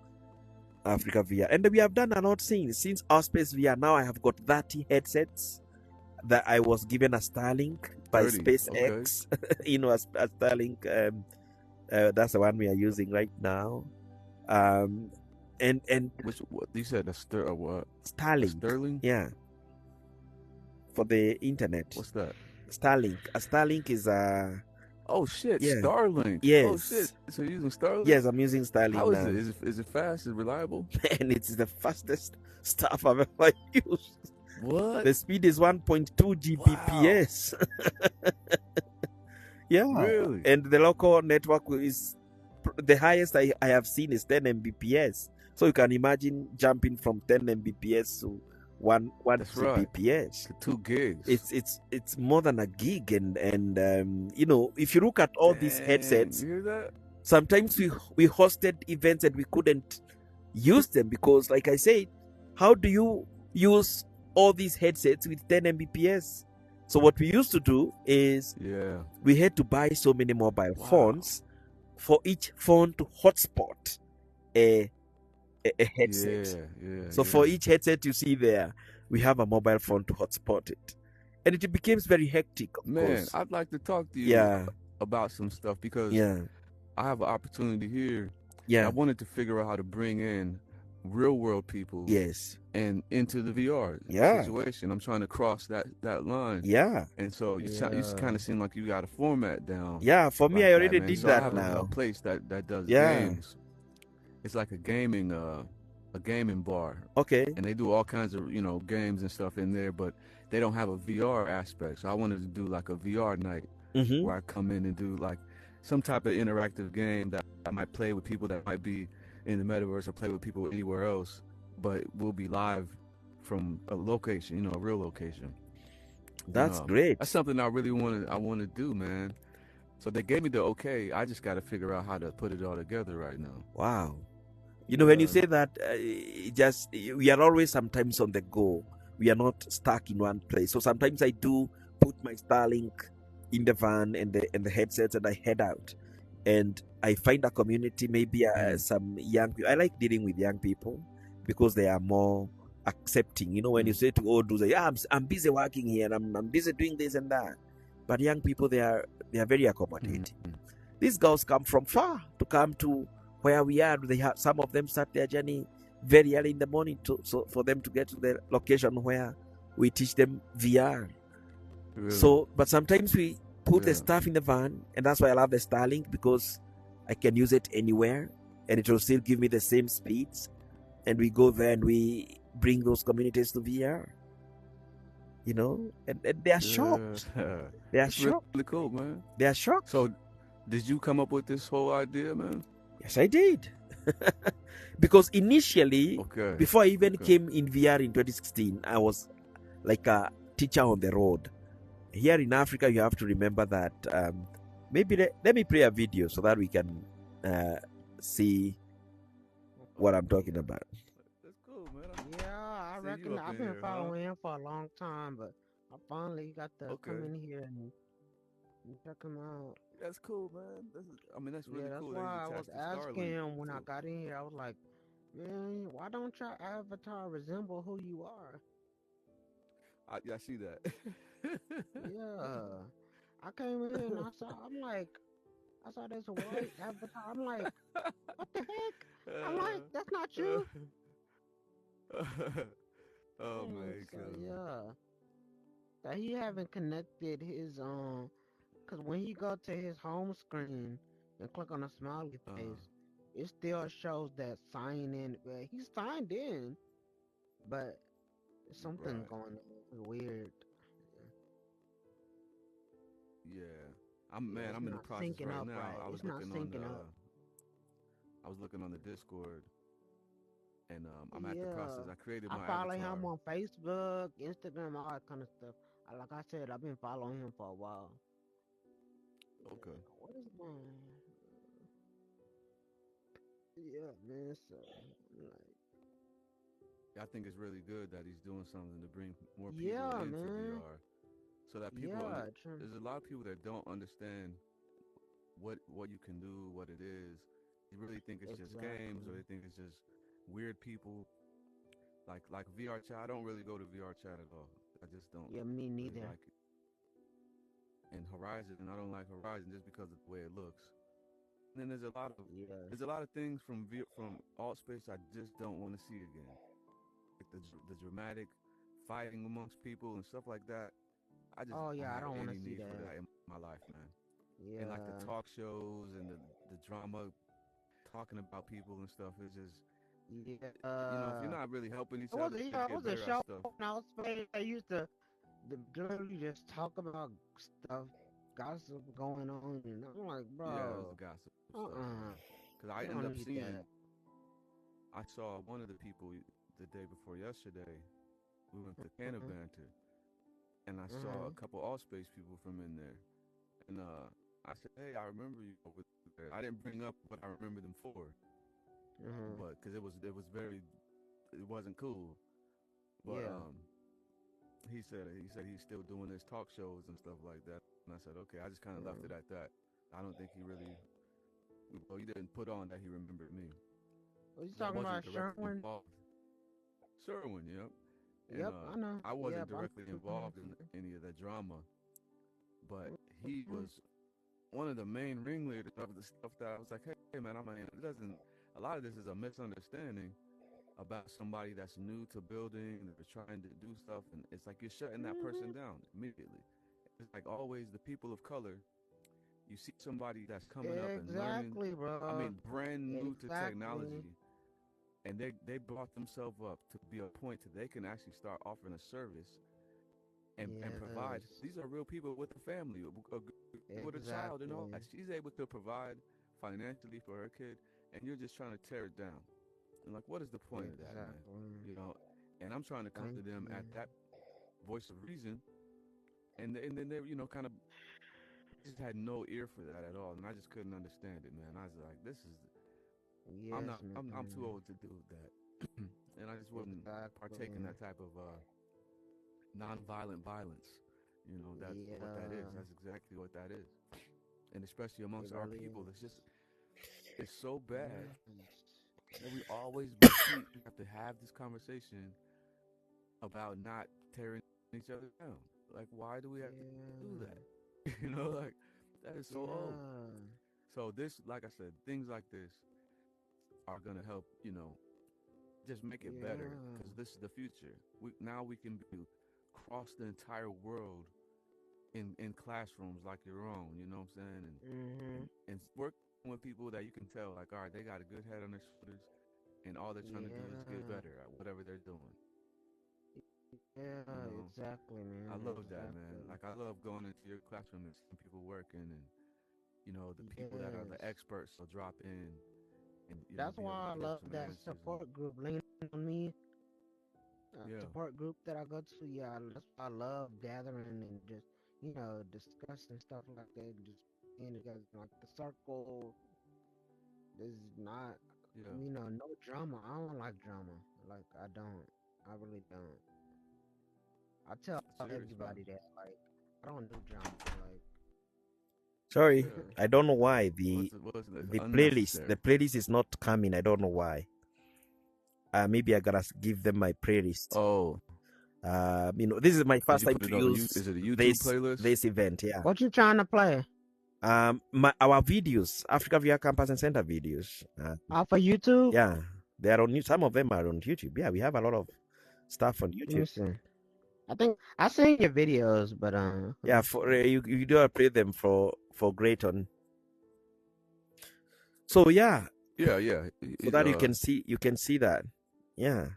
C: Africa VR. And we have done a lot since AltSpace VR. Now I have got 30 headsets that I was given a Starlink by SpaceX. A Starlink. That's the one we are using right now. And
F: what you said, what?
C: Starlink.
F: Sterling?
C: Yeah. For the internet.
F: What's that?
C: Starlink. A Starlink is a.
F: Oh shit! Yeah. Starlink.
C: Yes.
F: Oh shit! So you're using Starlink?
C: Yes, I'm using Starlink.
F: How is
C: now.
F: it? Is it fast? Is it reliable?
C: And it's the fastest stuff I've ever used.
F: What?
C: The speed is 1.2 Gbps. Wow. Yeah.
F: Really?
C: And the local network is the highest I have seen is 10 Mbps. So you can imagine jumping from 10 Mbps to 1 Gbps.
F: 2 gigs.
C: It's more than a gig, and if you look at all these headsets,
F: you hear that?
C: Sometimes we hosted events and we couldn't use them because, like I said, how do you use all these headsets with 10 Mbps? So what we used to do is we had to buy so many mobile phones for each phone to hotspot a a headset.
F: Yeah, yeah,
C: So for
F: yeah.
C: each headset you see there, we have a mobile phone to hotspot it, and it becomes very hectic, of
F: Man,
C: course.
F: I'd like to talk to you
C: Yeah,
F: about some stuff because
C: yeah,
F: I have an opportunity here, and I
C: yeah,
F: wanted to figure out how to bring in real world people
C: yes,
F: and into the VR
C: yeah,
F: situation. I'm trying to cross that line,
C: yeah,
F: and so you
B: Yeah.
F: kind of seem like you got a format down
C: yeah. For me,
F: like
C: I
F: that,
C: already
F: man.
C: did
F: So I
C: that
F: have
B: Yeah.
F: a
C: now.
F: place that does
C: Yeah.
F: games. It's like a gaming bar,
C: Okay.
F: and they do all kinds of games and stuff in there, but they don't have a VR aspect. So I wanted to do like a VR night
C: Mm-hmm.
F: where I come in and do like some type of interactive game that I might play with people that might be in the metaverse or play with people anywhere else, but we'll be live from a location, a real location. And
C: That's
F: that's
C: great.
F: something I want to do, man. So they gave me the okay. I just got to figure out how to put it all together right now.
C: Wow. When you
F: Yeah.
C: say that, just we are always sometimes on the go. We are not stuck in one place. So sometimes I do put my Starlink in the van and the headsets, and I head out, and I find a community. Maybe some young people. I like dealing with young people because they are more accepting. When you say to old dudes, yeah, I'm busy working here, and I'm busy doing this and that. But young people, they are very accommodating. These girls come from far to come to where we are. Some of them start their journey very early in the morning so for them to get to the location where we teach them VR.
F: Really?
C: So, but sometimes we put the
F: Yeah.
C: stuff in the van, and that's why I love the Starlink, because I can use it anywhere and it will still give me the same speeds. And we go there and we bring those communities to VR. And they are shocked. They are
F: That's
C: shocked.
F: really cool, man.
C: They are shocked.
F: So, did you come up with this whole idea, man?
C: Yes, I did. Because initially,
F: Okay.
C: before I even came in VR in 2016, I was like a teacher on the road. Here in Africa, you have to remember that. Maybe let me play a video so that we can see what I'm talking about.
F: That's cool, man.
B: Yeah, I
F: See you
B: reckon
F: up
B: I've
F: in
B: been
F: here, huh?
B: following him for a long time, but I finally got to come
F: Okay.
B: in here and check him out.
F: That's cool, man. That's really
B: Yeah, that's
F: cool that
B: why I
F: he's
B: was
F: attached to
B: asking
F: Starlink.
B: him when I
F: So,
B: got in here. I was like, man, why don't your avatar resemble who you are?
F: I see that.
B: Yeah. I came in and I saw this white avatar. I'm like, what the heck? I'm like, that's not you.
F: Oh
B: And
F: man,
B: so
F: killing me.
B: yeah. So he haven't connected his cause when he go to his home screen and click on a smiley face, it still shows that sign in. Well, he signed in, but something
F: Right.
B: going on. It's weird.
F: Yeah.
B: Yeah, it's
F: I'm in the
B: not
F: process
B: syncing
F: right
B: up
F: now.
B: right. It's not syncing up.
F: I was looking on the Discord, and I'm at the process.
B: Yeah.
F: I created
B: I
F: my
B: follow
F: avatar.
B: him on Facebook, Instagram, all that kind of stuff. Like I said, I've been following him for a while. Yeah.
F: Okay.
B: What is going? Yeah, man. So, like,
F: I think it's really good that he's doing something to bring more people
B: yeah,
F: into
B: man.
F: VR, so that
B: Yeah, true.
F: there's a lot of people that don't understand what you can do, what it is. They really think it's just games, or
B: Exactly.
F: they think it's just weird people. Like VR chat. I don't really go to VR chat at all. I just don't
B: Yeah, me
F: really
B: neither.
F: like it. And Horizon, I don't like Horizon just because of the way it looks. And then
B: Yeah,
F: there's a lot of things from alt space I just don't want to see again. Like the dramatic fighting amongst people and stuff like that. I just
B: oh
F: don't
B: yeah, I
F: have
B: don't want to
F: any
B: see
F: need for
B: that.
F: that in my life, man. And like the
B: Yeah,
F: talk shows and the drama, talking about people and stuff is just
B: yeah.
F: if you're not really helping
B: It
F: each
B: was
F: other
B: a,
F: to
B: it
F: get
B: was a
F: better at
B: show
F: stuff.
B: when I was playing. I used to literally just talk about stuff, gossip going on, and I'm like,
F: Yeah, it was
B: bro,
F: the gossip stuff,
B: uh-uh,
F: man. Because I
B: you
F: end
B: don't
F: up
B: need
F: seeing,
B: that.
F: I saw one of the people the day before yesterday. We went to Canada
B: Uh-huh,
F: Banter, and I saw
B: uh-huh,
F: a couple Allspace people from in there. And I said, "Hey, I remember you over there." I didn't bring up what I remember them for,
B: uh-huh.
F: but because it wasn't cool. But
B: Yeah,
F: he said he's still doing his talk shows and stuff like that. And I said, okay. I just kind of left
B: uh,
F: it at that. I don't think he really. Well, he didn't put on that he remembered me.
B: Are you
F: I
B: talking
F: wasn't
B: about
F: directly
B: Sherwin?
F: involved. Sherwin, yep. And
B: Yep, I know.
F: I wasn't
B: Yep, I'm
F: directly involved in any of the drama, but he
B: Mhm.
F: was one of the main ringleaders of the stuff that I was like, hey man, it doesn't. A lot of this is a misunderstanding about somebody that's new to building and they're trying to do stuff, and it's like you're shutting that person down immediately. It's like always the people of color. You see somebody that's coming up and learning.
B: Exactly, bro.
F: Brand new to
B: Exactly.
F: technology, and they brought themselves up to be a point that they can actually start offering a service and provide.
B: Yes.
F: These are real people with a family, with a child, and all
B: Exactly.
F: that. She's able to provide financially for her kid, and you're just trying to tear it down. And like, what is the point of that, man?
B: Exactly.
F: And I'm trying to come to
B: Thank
F: them at
B: you.
F: that voice of reason, and then they, kind of just had no ear for that at all, and I just couldn't understand it, man. I was like, this is,
B: Yes,
F: I'm too
B: man.
F: old to do that, and I just wouldn't partake in
B: Exactly.
F: that type of nonviolent violence. That's what that is.
B: Yeah.
F: That's exactly what that is, and especially
B: It
F: amongst our
B: really
F: people,
B: is.
F: it's so bad
B: Yes.
F: that we always we have to have this conversation about not tearing each other down. Like, why do we have to do
B: Yeah.
F: that? Like, that is so old.
B: Yeah.
F: So this, like I said, things like this are gonna help, just make it better,
B: Yeah.
F: because this is the future. We can be across the entire world in classrooms like your own. You know what I'm saying? And work with people that you can tell, like, all right, they got a good head on their shoulders, and all they're trying to do is get
B: Yeah.
F: better at whatever they're doing.
B: Yeah. Exactly,
F: I
B: man.
F: love that, man.
B: Exactly.
F: Like, I love going into your classroom and seeing people working, and the people that are the
B: Yes.
F: experts will drop in and
B: That's
F: be able
B: why I
F: to give
B: love
F: some
B: that
F: answers.
B: support group. Lean on me.
F: Yeah,
B: Support group that I go to. Yeah, that's why I love gathering and just discussing stuff like that. Just being together, like the circle. There's not,
F: yeah.
B: no drama. I don't like drama. Like I don't. I really don't. I tell
F: Serious, man.
B: everybody that. Like I don't do drama. Like
C: Sorry,
F: Yeah.
C: I don't know why
F: What's it? It's
C: the
F: unnecessary.
C: playlist is not coming. I don't know why. Maybe I gotta give them my playlist.
F: Oh,
C: This is my
F: did
C: first
F: you
C: time
F: put
C: to
F: it on?
C: use
F: Is it a YouTube
C: this
F: playlist?
C: event. Yeah.
B: what you trying to play?
C: Our videos, Africa VR Campus and Center videos.
B: Off of YouTube?
C: Yeah, they are on. Some of them are on YouTube. Yeah, we have a lot of stuff on
B: Let me
C: YouTube.
B: see. I think I seen your videos, but
C: Yeah, for you do play them for Grayton. So yeah,
F: Yeah.
C: so that you can see that. Yeah.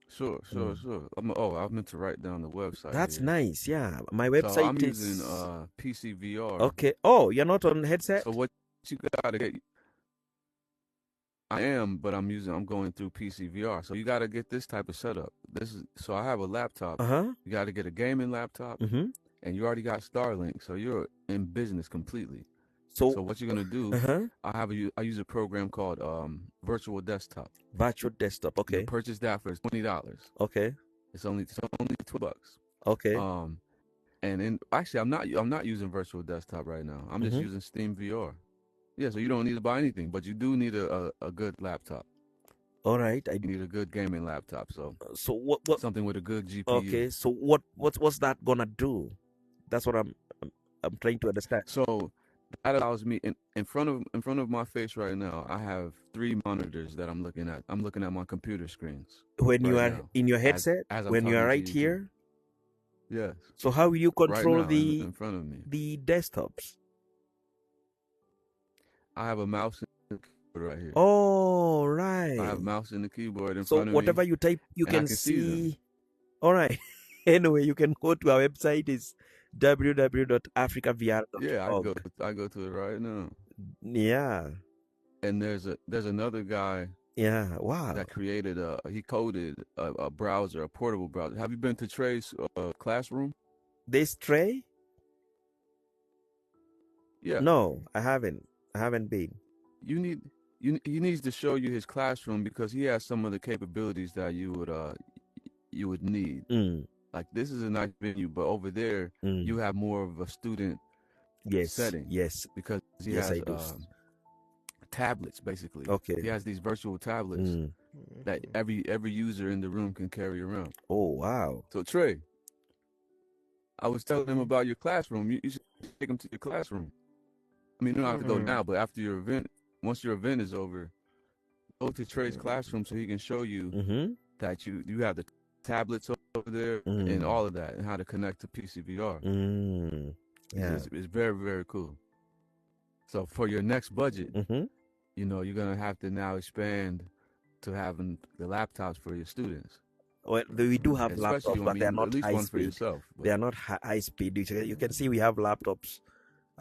F: Sure. I meant to write down the website.
C: That's
F: here.
C: nice. Yeah, my
F: So
C: website
F: I'm
C: is
F: using PCVR.
C: okay. Oh, you're not on headset?
F: So what you gotta get? I am, but I'm going through PCVR. So you gotta get this type of setup. So I have a laptop. You gotta get a gaming laptop, and you already got Starlink, so you're in business completely. So what you're gonna do? I use a program called Virtual Desktop.
C: Virtual Desktop. Okay.
F: You purchase that for $20.
C: Okay.
F: It's only $2.
C: Okay.
F: And actually, I'm not using Virtual Desktop right now. I'm just using Steam VR. Yeah, so you don't need to buy anything, but you do need a good laptop.
C: All right.
F: You need a good gaming laptop. So
C: what
F: something with a good GPU.
C: Okay. So what's that gonna do? That's what I'm trying to understand.
F: So that allows me in front of my face right now. I have 3 monitors that I'm looking at. I'm looking at my computer screens.
C: When you
F: right
C: are
F: now,
C: in your headset,
F: as I'm
C: when you are
F: talking to
C: right
F: you,
C: here.
F: Yes.
C: So how will you control
F: right now, in front of me?
C: the desktops?
F: I have a mouse and keyboard right here.
C: Oh, right.
F: I have a mouse and the keyboard in
C: So
F: front of me.
C: So whatever you type, you can
F: see.
C: All right. Anyway, you can go to our website. It's www.africavr.org.
F: Yeah, I go to it right now.
C: Yeah.
F: And there's another guy.
C: Yeah. Wow.
F: That created he coded a browser, a portable browser. Have you been to Trey's classroom?
C: This Trey?
F: Yeah.
C: No, I haven't. I haven't been.
F: He needs to show you his classroom, because he has some of the capabilities that you would need. Like, this is a nice venue, but over there you have more of a student setting.
C: Yes.
F: Because he
C: has
F: tablets basically.
C: Okay.
F: He has these virtual tablets
C: Mm.
F: that every user in the room can carry around.
C: Oh wow.
F: So Trey, I was telling him about your classroom. You should take him to your classroom. I mean, you don't have to go now, but after your event, once your event is over, go to Trey's classroom so he can show you
C: Mm-hmm.
F: that you have the tablets over there and all of that, and how to connect to PCVR.
C: Mm. Yeah.
F: It's very, very cool. So for your next budget,
C: Mm-hmm.
F: you know, you're gonna have to now expand to having the laptops for your students.
C: Well, we do have
F: Especially,
C: laptops, but they are
F: at
C: not
F: least
C: high
F: one for
C: speed.
F: yourself.
C: They are not high speed. You can see we have laptops.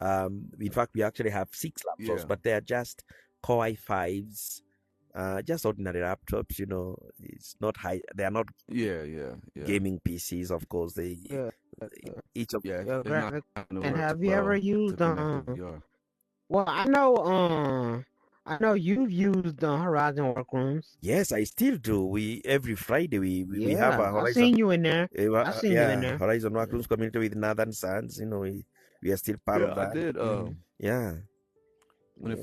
C: In fact, we actually have 6 laptops,
F: Yeah.
C: but they are just Core i5s, just ordinary laptops. You know, it's not high. They are not
F: Yeah.
C: gaming PCs, of course. They each of
F: Yeah,
B: Yo,
F: it's not
B: graphic.
F: gonna
B: And
F: work
B: have you ever
F: well to
B: used
F: connect to VR.
B: Well, I know you've used Horizon Workrooms.
C: Yes, I still do. We every Friday we have a
B: Yeah, I
C: Horizon.
B: seen you in there. I seen you in there.
C: Horizon Workrooms community with Northern Sons. You know, we are still part of
F: I
C: that.
F: did.
C: Yeah.
F: When it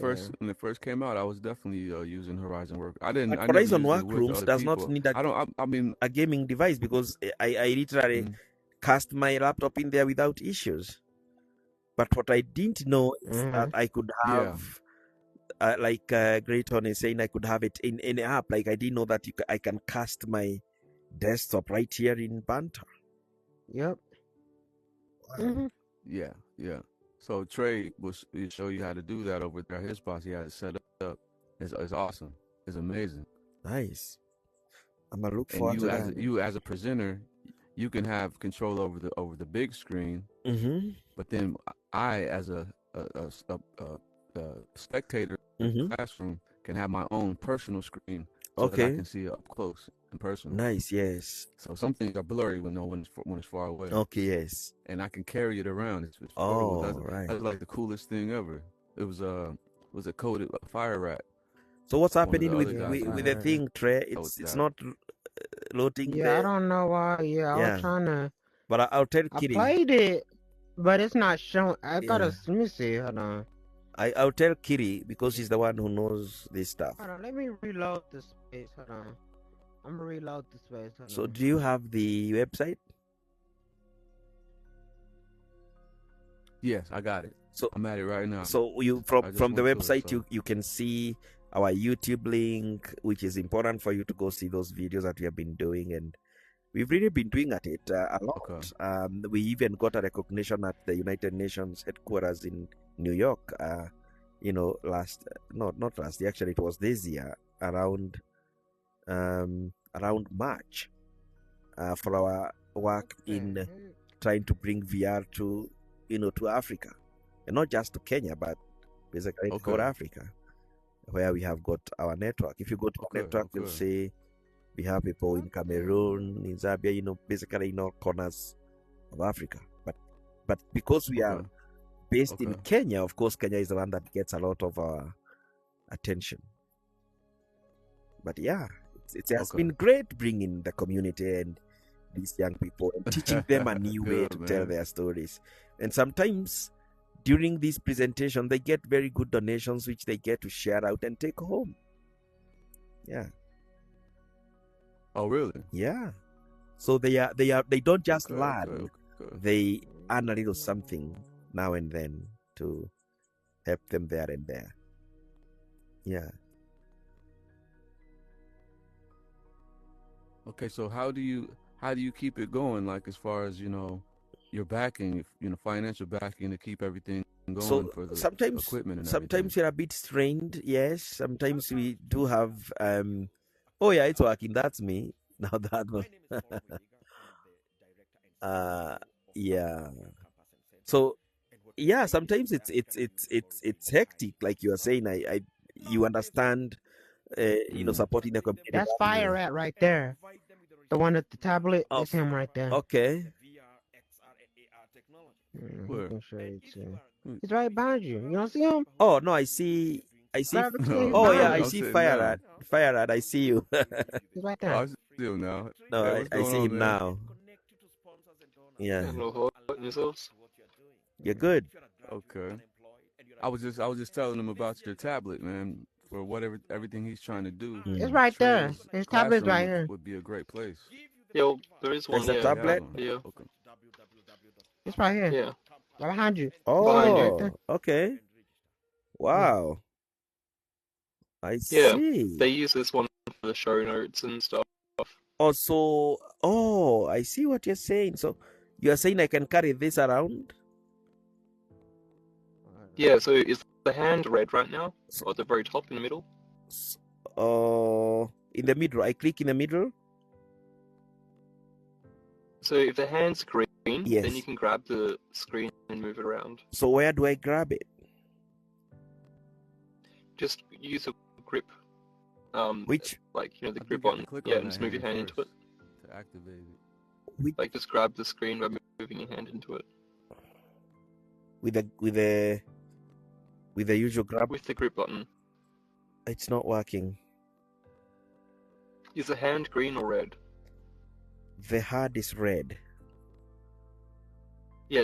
F: first came out, I was definitely using Horizon Work. I
C: But
F: never
C: Horizon
F: used it with
C: Workrooms
F: other
C: does not
F: people.
C: need
F: I don't. I mean,
C: a gaming device because I literally cast my laptop in there without issues. But what I didn't know is that I could have, like Grayton is saying, I could have it in any app. Like I didn't know that I can cast my desktop right here in Banter.
B: Yep.
F: Yeah. So Trey will show you how to do that over there. His boss, he has it set up. It's awesome. It's amazing.
C: Nice. I'm gonna look
F: And
C: forward to that.
F: you as a presenter, you can have control over the big screen.
C: Mm-hmm.
F: But then I, as a spectator in the classroom, can have my own personal screen so that I can see it up close and personal.
C: Nice, yes.
F: So some things are blurry when it's far away.
C: Okay, yes.
F: And I can carry it around. It's
C: right.
F: That's like the coolest thing ever. It was a coated fire rat.
C: So what's
F: One of
C: happening
F: the
C: with
F: other guys
C: the thing, Trey? It's not loading.
B: Yeah, I don't know why. Yeah, I was trying to.
C: But I'll tell Kitty.
B: I played it, but it's not showing. I gotta let me see. Hold on.
C: I'll tell Kitty because she's the one who knows this stuff.
B: Hold on, let me reload the space. Hold on. I'm gonna reload the space. Hold
C: So
B: on.
C: do you have the website?
F: Yes, I got it.
C: So
F: I'm at it right now.
C: So you from the website you can see our YouTube link, which is important for you to go see those videos that we have been doing, and we've really been doing at it a lot.
F: Okay.
C: We even got a recognition at the United Nations headquarters in New York. You know, not last year. Actually, it was this year around March for our work in trying to bring VR to Africa, and not just to Kenya, but basically to Africa, where we have got our network. If you go to the network, you'll see we have people in Cameroon, in Zambia, basically in all corners of Africa. But because we are based in Kenya, of course, Kenya is the one that gets a lot of our attention. But yeah, it has been great bringing the community and these young people and teaching them a new way to tell their stories. And sometimes during this presentation, they get very good donations, which they get to share out and take home. Yeah.
F: Oh, really?
C: Yeah. So they don't just learn; they earn a little something now and then to help them there and there. Yeah.
F: Okay, so how do you keep it going? Like as far as your backing, financial backing to keep everything going for the equipment and
C: sometimes you're a bit strained. Yes. Sometimes we do have. Oh yeah, it's working. That's me. Now that one. Yeah. So yeah, sometimes it's hectic, like you are saying. You understand, supporting the community.
B: That's Fire Rat right there. The one at the tablet. That's him right there.
C: Okay.
B: I can show you too. He's right behind you. You don't see him?
C: Oh no, I see. Oh yeah, I see Fire Rat. Fire Rat, I see you.
B: He's right there.
F: Oh, I see him now.
C: No, I see him now. Yeah.
G: Hello, yourselves?
C: You're good.
F: Okay. I was just telling him about your tablet, man, for whatever everything he's trying to do.
B: It's right there.
F: Trey's
B: His tablet's right
F: classroom
B: here.
F: would be a great place.
G: Yeah, well, there is one.
C: There's a
G: Yeah,
F: They have
C: tablet.
F: one.
G: yeah,
F: Okay.
B: It's right here.
G: yeah.
B: Right behind you.
G: Behind you.
B: Right
C: Oh,
B: there.
C: okay. Wow. I
G: Yeah,
C: see.
G: they use this one for the show notes and stuff.
C: Also, oh, I see what you're saying. So you are saying I can carry this around?
G: Yeah, so is the hand red right now?
C: So,
G: Or at the very top in the middle?
C: in the middle. I click in the middle.
G: So if the hand's green, then
C: Yes.
G: you can grab the screen and move it around.
C: So where do I grab it?
G: Just use a grip.
C: Which
G: Like, you know, the
F: I think
G: grip
F: you have
G: on.
F: to click
G: Yeah,
F: on
G: and
F: that
G: just move your hand into
F: first
G: it.
F: to activate it.
C: with
G: Like, just grab the screen by moving your hand into it.
C: the usual grab?
G: With the grip button.
C: It's not working.
G: Is the hand green or red?
C: The HUD is red.
G: Yeah,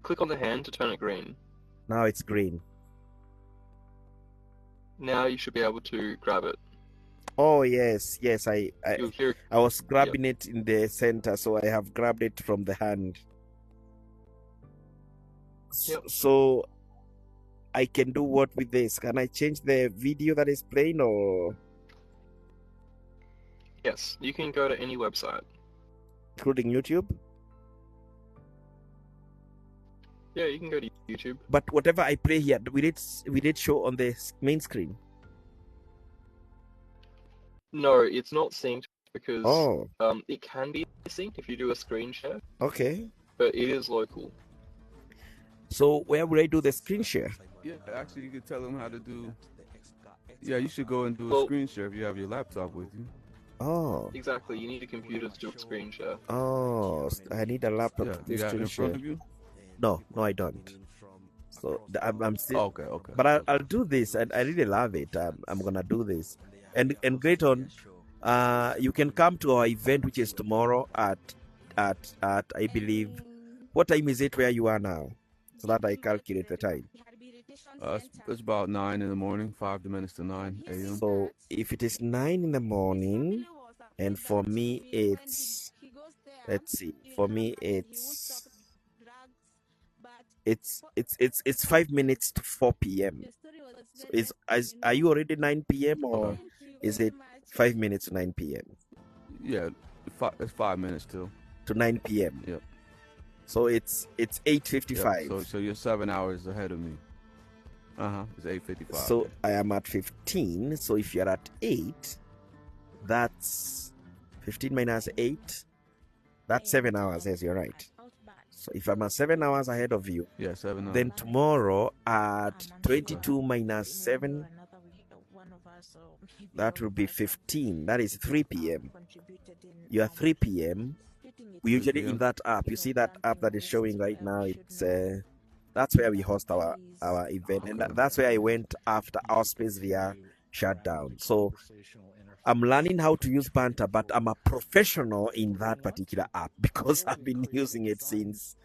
G: click on the hand to turn it green.
C: Now it's green.
G: Now you should be able to grab it.
C: Oh yes, yes.
G: You'll hear.
C: I was grabbing it in the center, so I have grabbed it from the hand.
G: Yep.
C: So I can do what with this? Can I change the video that is playing, or
G: Yes, you can go to any website.
C: including YouTube?
G: Yeah, you can go to YouTube.
C: But whatever I play here, will it show on the main screen?
G: No, it's not synced because
C: Oh,
G: it can be synced if you do a screen share,
C: okay.
G: but it is local.
C: So where will I do the screen share?
F: Yeah, actually, you could tell them how to do. Yeah, you should go and do a
G: Well-
F: screen share if you have your laptop with you.
C: Oh,
G: Exactly, you need a computer to do a screen share.
C: I need a laptop
F: Yeah,
C: to do
F: you got it
C: screen
F: in
C: share.
F: front of you.
C: No, I don't. So I'm still.
F: Oh, okay.
C: But I'll do this, and I really love it. I'm gonna do this, and great on. You can come to our event, which is tomorrow at I believe. What time is it where you are now? So that I calculate the time.
F: It's about 9 in the morning, 5 minutes to 9 a.m.
C: So if it is 9 in the morning, and for me it's, let's see, for me it's 5 minutes to 4 p.m. So are you already 9 p.m. or
F: Okay.
C: is it 5 minutes to 9 p.m.
F: Yeah, it's 5 minutes till.
C: to 9 p.m.
F: Yep.
C: So it's 8:55.
F: Yep. So you're 7 hours ahead of me. It's 8:55.
C: So I am at 15. So if you're at 8, that's 15 minus 8. That's 7 hours. Yes, you're right. So if I'm at 7 hours ahead of you,
F: yeah, 7 hours.
C: then tomorrow at 22 minus 7, that will be 15. That is 3 p.m. You are 3 p.m. We usually in that app. You see that app that is showing right now. It's that's where we host our event, and that's where I went after our Space VR shut down. So I'm learning how to use Banter, but I'm a professional in that particular app because I've been using it since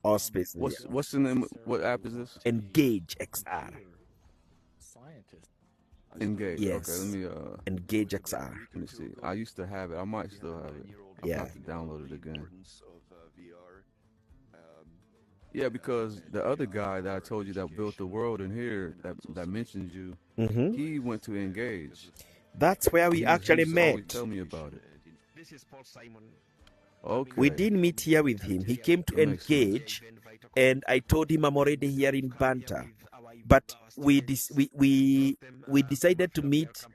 C: our Space VR.
F: What's the name? What app is this?
C: Engage XR.
F: Engage.
C: Yes.
F: Okay,
C: Engage XR.
F: let me see. I used to have it. I might still have it. I'll
C: Yeah.
F: have to download it again. Yeah, because the other guy that I told you that built the world in here that mentioned you,
C: Mm-hmm.
F: he went to Engage.
C: That's where we
F: He
C: actually
F: used to always
C: met.
F: Tell me about it. Okay.
C: We didn't meet here with him. He came to
F: That makes sense.
C: Engage, and I told him I'm already here in Banter. But we decided to meet.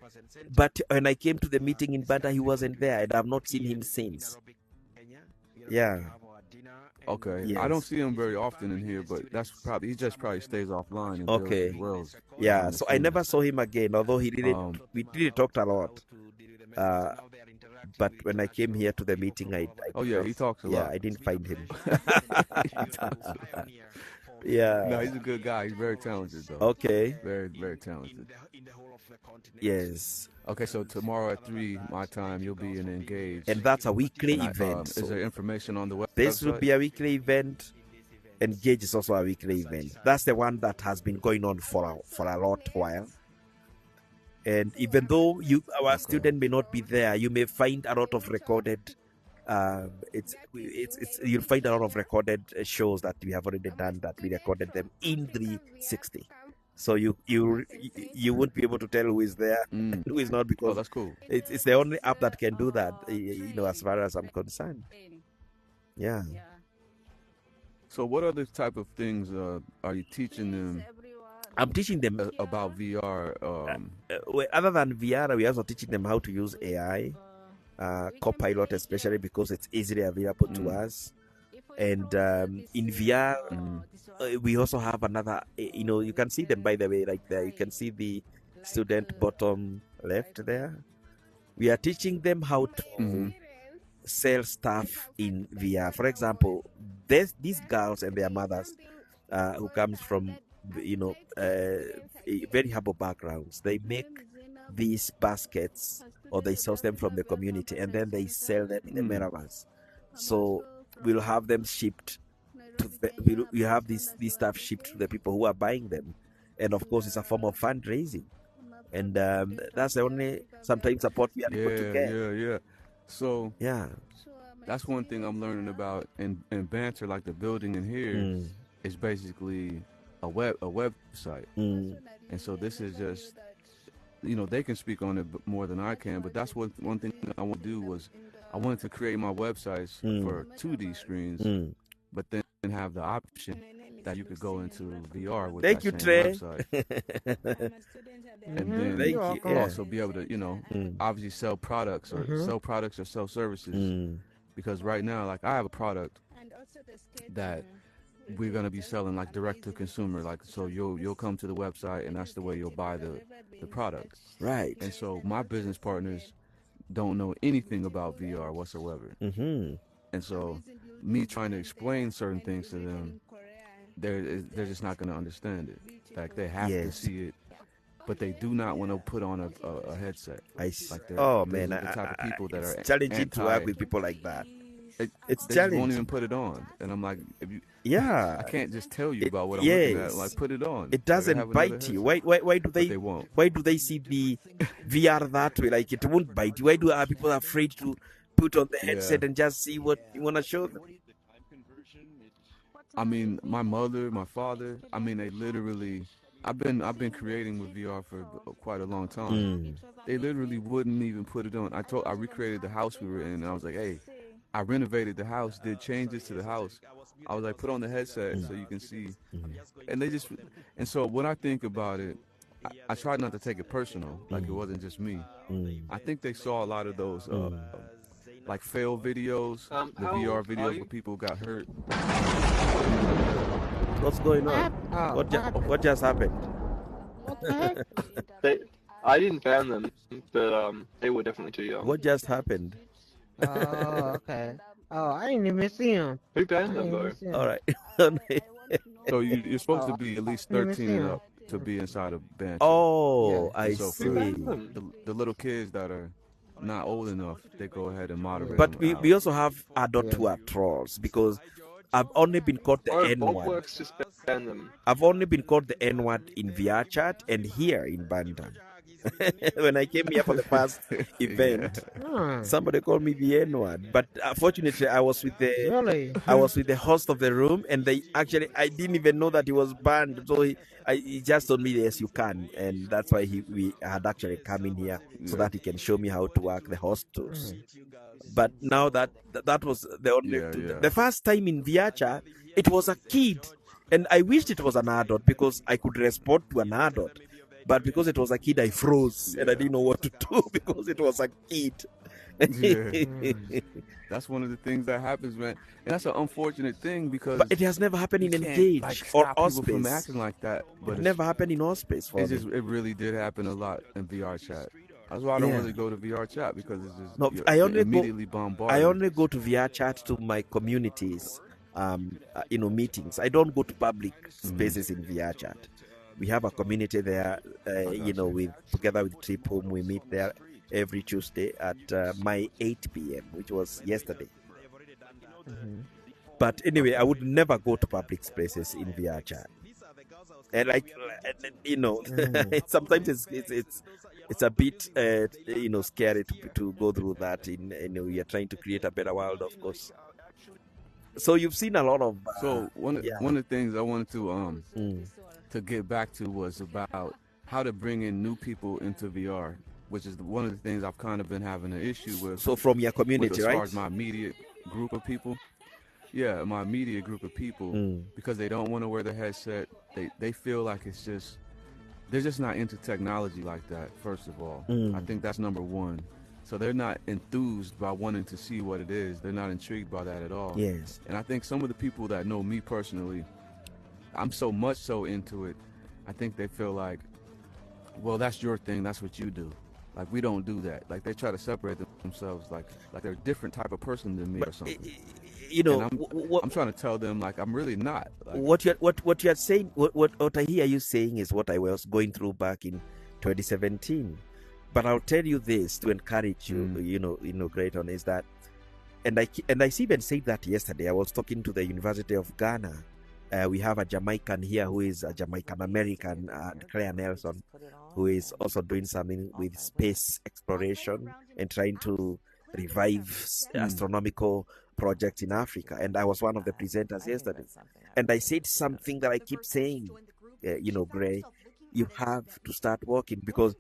C: But when I came to the meeting in Banter, he wasn't there, and I've not seen him since. Yeah.
F: Okay. I don't
C: Yes.
F: see him very often in here, but that's probably he just probably stays offline and builds
C: Okay.
F: his worlds.
C: Yeah.
F: I'm
C: So I
F: assuming.
C: never saw him again, although he didn't. We really talked a lot. But when I came here to the meeting, I
F: Oh yeah, he talks a
C: yeah,
F: lot.
C: I didn't find him.
F: He talks a lot.
C: Yeah.
F: No, he's a good guy. He's very talented though.
C: Okay.
F: Very, very talented.
C: Yes.
F: Okay, so tomorrow at 3 my time, you'll be in Engage.
C: And that's a weekly
F: And
C: event.
F: is
C: So
F: there information on the website?
C: this will be a weekly event, Engage is also a weekly event. That's the one that has been going on for a lot while. And even though our student may not be there, you may find a lot of recorded. It's you'll find a lot of recorded shows that we have already done, that we recorded them in 360. So you won't be able to tell who is there and who is not, because
F: that's cool.
C: It's the only app that can do that, as far as I'm concerned. Yeah.
F: So what other type of things are you teaching them?
C: I'm teaching them
F: about VR.
C: Other than VR, we're also teaching them how to use AI, Copilot especially, because it's easily available to us. And in VR, we also have another, you can see them, by the way, like there. You can see the student bottom left there. We are teaching them how to sell stuff in VR. For example, these girls and their mothers who comes from, very humble backgrounds, they make these baskets, or they source them from the community, and then they sell them in the MetaVerse. So we'll have them shipped to we have this stuff shipped to the people who are buying them, and of course it's a form of fundraising, and that's the only sometimes support we are able to get.
F: So that's one thing I'm learning about in Banter, like the building in here is basically a website, and so this is just, they can speak on it more than I can, but that's one thing I want to do was I wanted to create my websites for 2D screens, but then have the option that you could go into VR with
C: Thank
F: that
C: you,
F: same
C: Trey.
F: website. And then also be able to, obviously sell products or sell services. Because right now, like, I have a product that we're gonna be selling like direct to consumer, like, so you'll come to the website and that's the way you'll buy the product.
C: Right.
F: And so my business partners don't know anything about VR whatsoever. And so me trying to explain certain things to them, they're just not going to understand it. Like, they have to see it, but they do not want to put on a headset.
C: I see.
F: Like,
C: Man,
F: the type of people that
C: it's
F: are
C: challenging to work with people like that. It's
F: they
C: challenging.
F: won't even put it on, and I'm like,
C: I
F: can't just tell you about what I'm looking at. Like, put it on.
C: It doesn't bite you. Why do they?
F: They won't.
C: Why do they see the VR that way? Like, it won't bite you. Why are people afraid to put on the headset and just see what you want to show them?
F: I mean, my mother, my father, I mean, they literally, I've been creating with VR for quite a long time. They literally wouldn't even put it on. I recreated the house we were in, and I was like, hey, I renovated the house, did changes to the house. I was like, put on the headset so you can see. And and so when I think about it, I tried not to take it personal, like it wasn't just me. I think they saw a lot of those, like, fail videos, the VR videos where people got hurt.
C: What's going on? What just happened?
G: I didn't ban them, but they were definitely too young.
C: What just happened?
B: Oh, okay. Oh, I didn't even see him.
G: Who banned them, though?
C: All right.
F: So you're supposed to be at least 13 and up to be inside of Banter.
C: Oh, I
F: so
C: see.
F: The little kids that are not old enough, they go ahead and moderate.
C: But
F: them
C: we also have adult who are trolls, because I've only been called the N-word.
G: Bobworks just banned them.
C: I've only been called the N-word in VR chat and here in Banter. When I came here for the first event, somebody called me the N-word. But fortunately, I was with the host of the room, and I didn't even know that he was banned. So he just told me, yes, you can, and that's why we had actually come in here so that he can show me how to work the host tools. But now that was the only the first time in VR chat, it was a kid, and I wished it was an adult because I could respond to an adult. But because it was a kid, I froze and I didn't know what to do because it was a kid.
F: That's one of the things that happens, man. And that's an unfortunate thing because...
C: But it has never happened in Engage or Ospace.
F: From acting like that. But
C: it never happened in Ospace for me.
F: It really did happen a lot in VR chat. That's why I don't really go to VR chat, because it's just immediately bombarded.
C: I only go to VR chat to my communities, meetings. I don't go to public spaces in VR chat. We have a community there, together with Trip Home. We meet there every Tuesday at my 8 p.m., which was yesterday. But anyway, I would never go to public spaces in VR chat. And sometimes it's a bit scary to go through that. You're trying to create a better world, of course. So you've seen a lot of.
F: So one of the things I wanted to get back to was about how to bring in new people into VR, which is one of the things I've kind of been having an issue with.
C: So from your community,
F: as
C: right?
F: As far as my immediate group of people. Yeah, my immediate group of people, because they don't want to wear the headset. They feel like they're just not into technology like that, first of all. I think that's number one. So they're not enthused by wanting to see what it is. They're not intrigued by that at all.
C: Yes.
F: And I think some of the people that know me personally, I'm so much so into it, I think they feel like, well, that's your thing. That's what you do. Like, we don't do that. Like, they try to separate themselves like they're a different type of person than me or something. I'm trying to tell them, like, I'm really not. Like,
C: what you're saying, what I hear you saying is what I was going through back in 2017. But I'll tell you this to encourage you, Grayton, is that, and I even said that yesterday. I was talking to the University of Ghana. We have a Jamaican here who is a Jamaican American, Claire Nelson, who is also doing something with space exploration and trying to revive astronomical projects in Africa. And I was one of the presenters yesterday. And I said something that I keep saying, Gray, you have to start working, because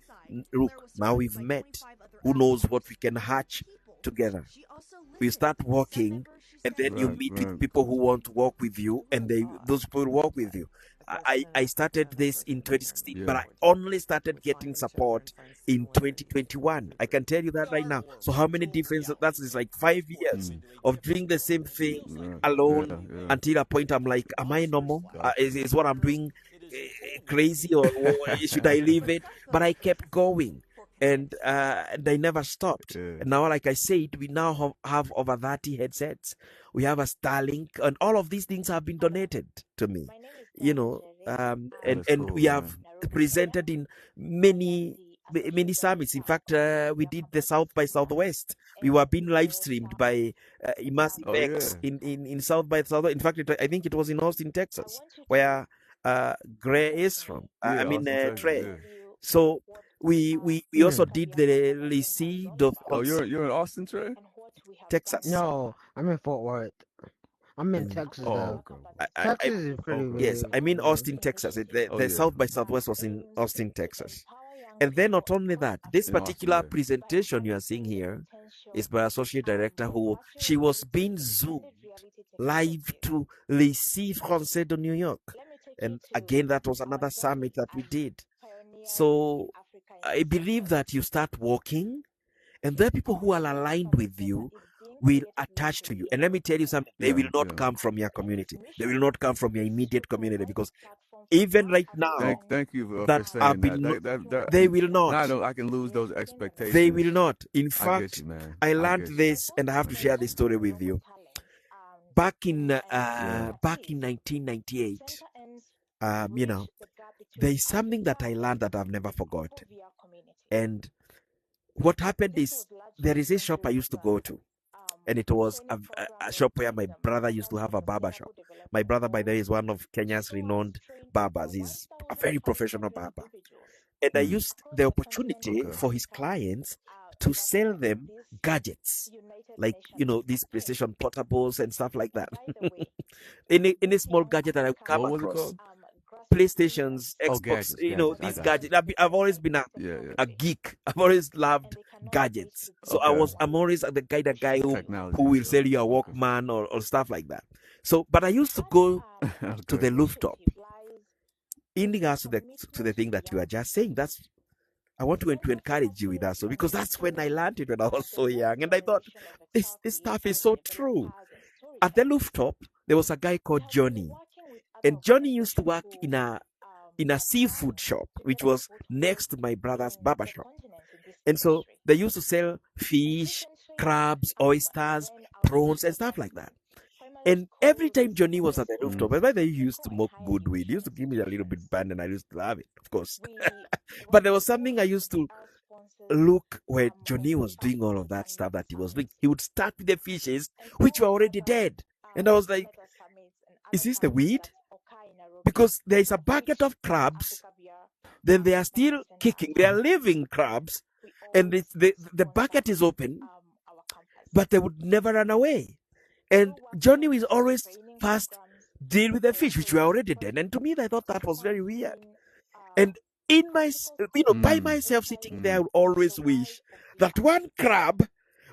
C: look, now we've met. Who knows what we can hatch together? We start working, and then you meet with people who want to work with you, and those people will work with you. I started this in 2016, but I only started getting support in 2021. I can tell you that right now. So how many difference? That's like 5 years of doing the same thing alone until a point I'm like, am I normal? Is what I'm doing crazy, or should I leave it? But I kept going. And they never stopped. And now, like I said, we now have over 30 headsets. We have a Starlink, and all of these things have been donated to me. And we have presented in many summits. In fact, we did the South by Southwest. We were being live streamed by Immersive X in South by Southwest. In fact, I think it was in Austin, Texas, where Gray is from. Trey. So we also did the Lycée de France.
F: You're in Austin, Trey?
C: Texas?
B: No, I'm in Fort Worth. I'm in Texas, though. Texas is pretty big.
C: Yes, I'm in Austin, Texas. The South by Southwest was in Austin, Texas. And then not only that, this particular presentation you are seeing here is by Associate Director she was being zoomed live to Lycée Français de New York. And again, that was another summit that we did. So I believe that you start working, and there are people who are aligned with you will attach to you. And let me tell you something, they will not come from your community. They will not come from your immediate community, because even right now,
F: thank you for saying that.
C: They will not.
F: I can lose those expectations.
C: They will not. In fact, I learned this, and I have to share this story with you. Back in 1998, there is something that I learned that I've never forgotten. And what happened is, there is a shop I used to go to, and it was a shop where my brother used to have a barber shop. My brother, by the way, is one of Kenya's renowned barbers. He's a very professional barber. And I used the opportunity for his clients to sell them gadgets, like, these PlayStation portables and stuff like that. any small gadget that I come across. PlayStations, Xbox, these gadgets. I've always been a geek. I've always loved gadgets. So I'm always the guy who will sell you a Walkman or stuff like that. So, but I used to go to the rooftop. In regards to the thing that you are just saying, I want to encourage you with that. So, because that's when I learned it when I was so young, and I thought this stuff is so true. At the rooftop, there was a guy called Johnny. And Johnny used to work in a seafood shop, which was next to my brother's barber shop. And so they used to sell fish, crabs, oysters, prawns, and stuff like that. And every time Johnny was at the rooftop, by the way, he used to smoke good weed. He used to give me a little bit band, and I used to love it, of course. But there was something I used to look where Johnny was doing all of that stuff that he was doing. He would start with the fishes, which were already dead. And I was like, is this the weed? Because there is a bucket of crabs, then they are still kicking, they are living crabs, and the bucket is open, but they would never run away. And Johnny is always first deal with the fish, which were already dead. And to me, I thought that was very weird. And in my, by myself sitting there, I would always wish that one crab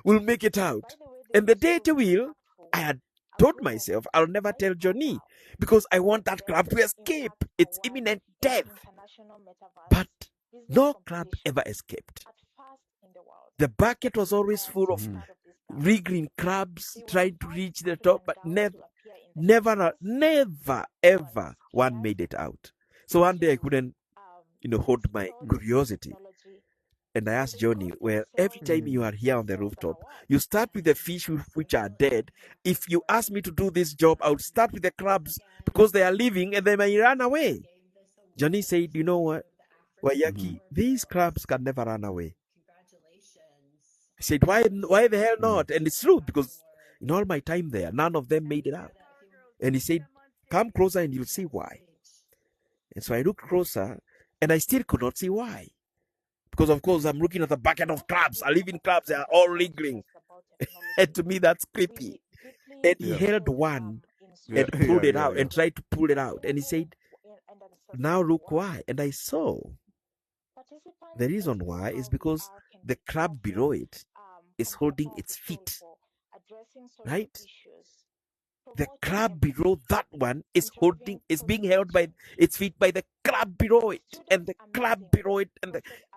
C: will make it out. And the day it will, I had told myself I'll never tell Johnny because I want that crab to escape. It's imminent death. But no crab ever escaped. The bucket was always full of wriggling crabs trying to reach the top, but never, ever one made it out. So one day I couldn't, hold my curiosity. And I asked Johnny, well, every time you are here on the rooftop, you start with the fish which are dead. If you ask me to do this job, I would start with the crabs because they are living and they may run away. Johnny said, you know what, Wayaki, these crabs can never run away. I said, why the hell not? And it's true, because in all my time there, none of them made it out. And he said, come closer and you'll see why. And so I looked closer and I still could not see why. Because, of course, I'm looking at a bucket of crabs, living crabs, they are all wriggling. And to me, that's creepy. And he held one and pulled it out and tried to pull it out. And he said, now look why. And I saw the reason why is because the crab below it is holding its feet. Right? The crab below that one is being held by its feet by the crab below it, and the crab below it,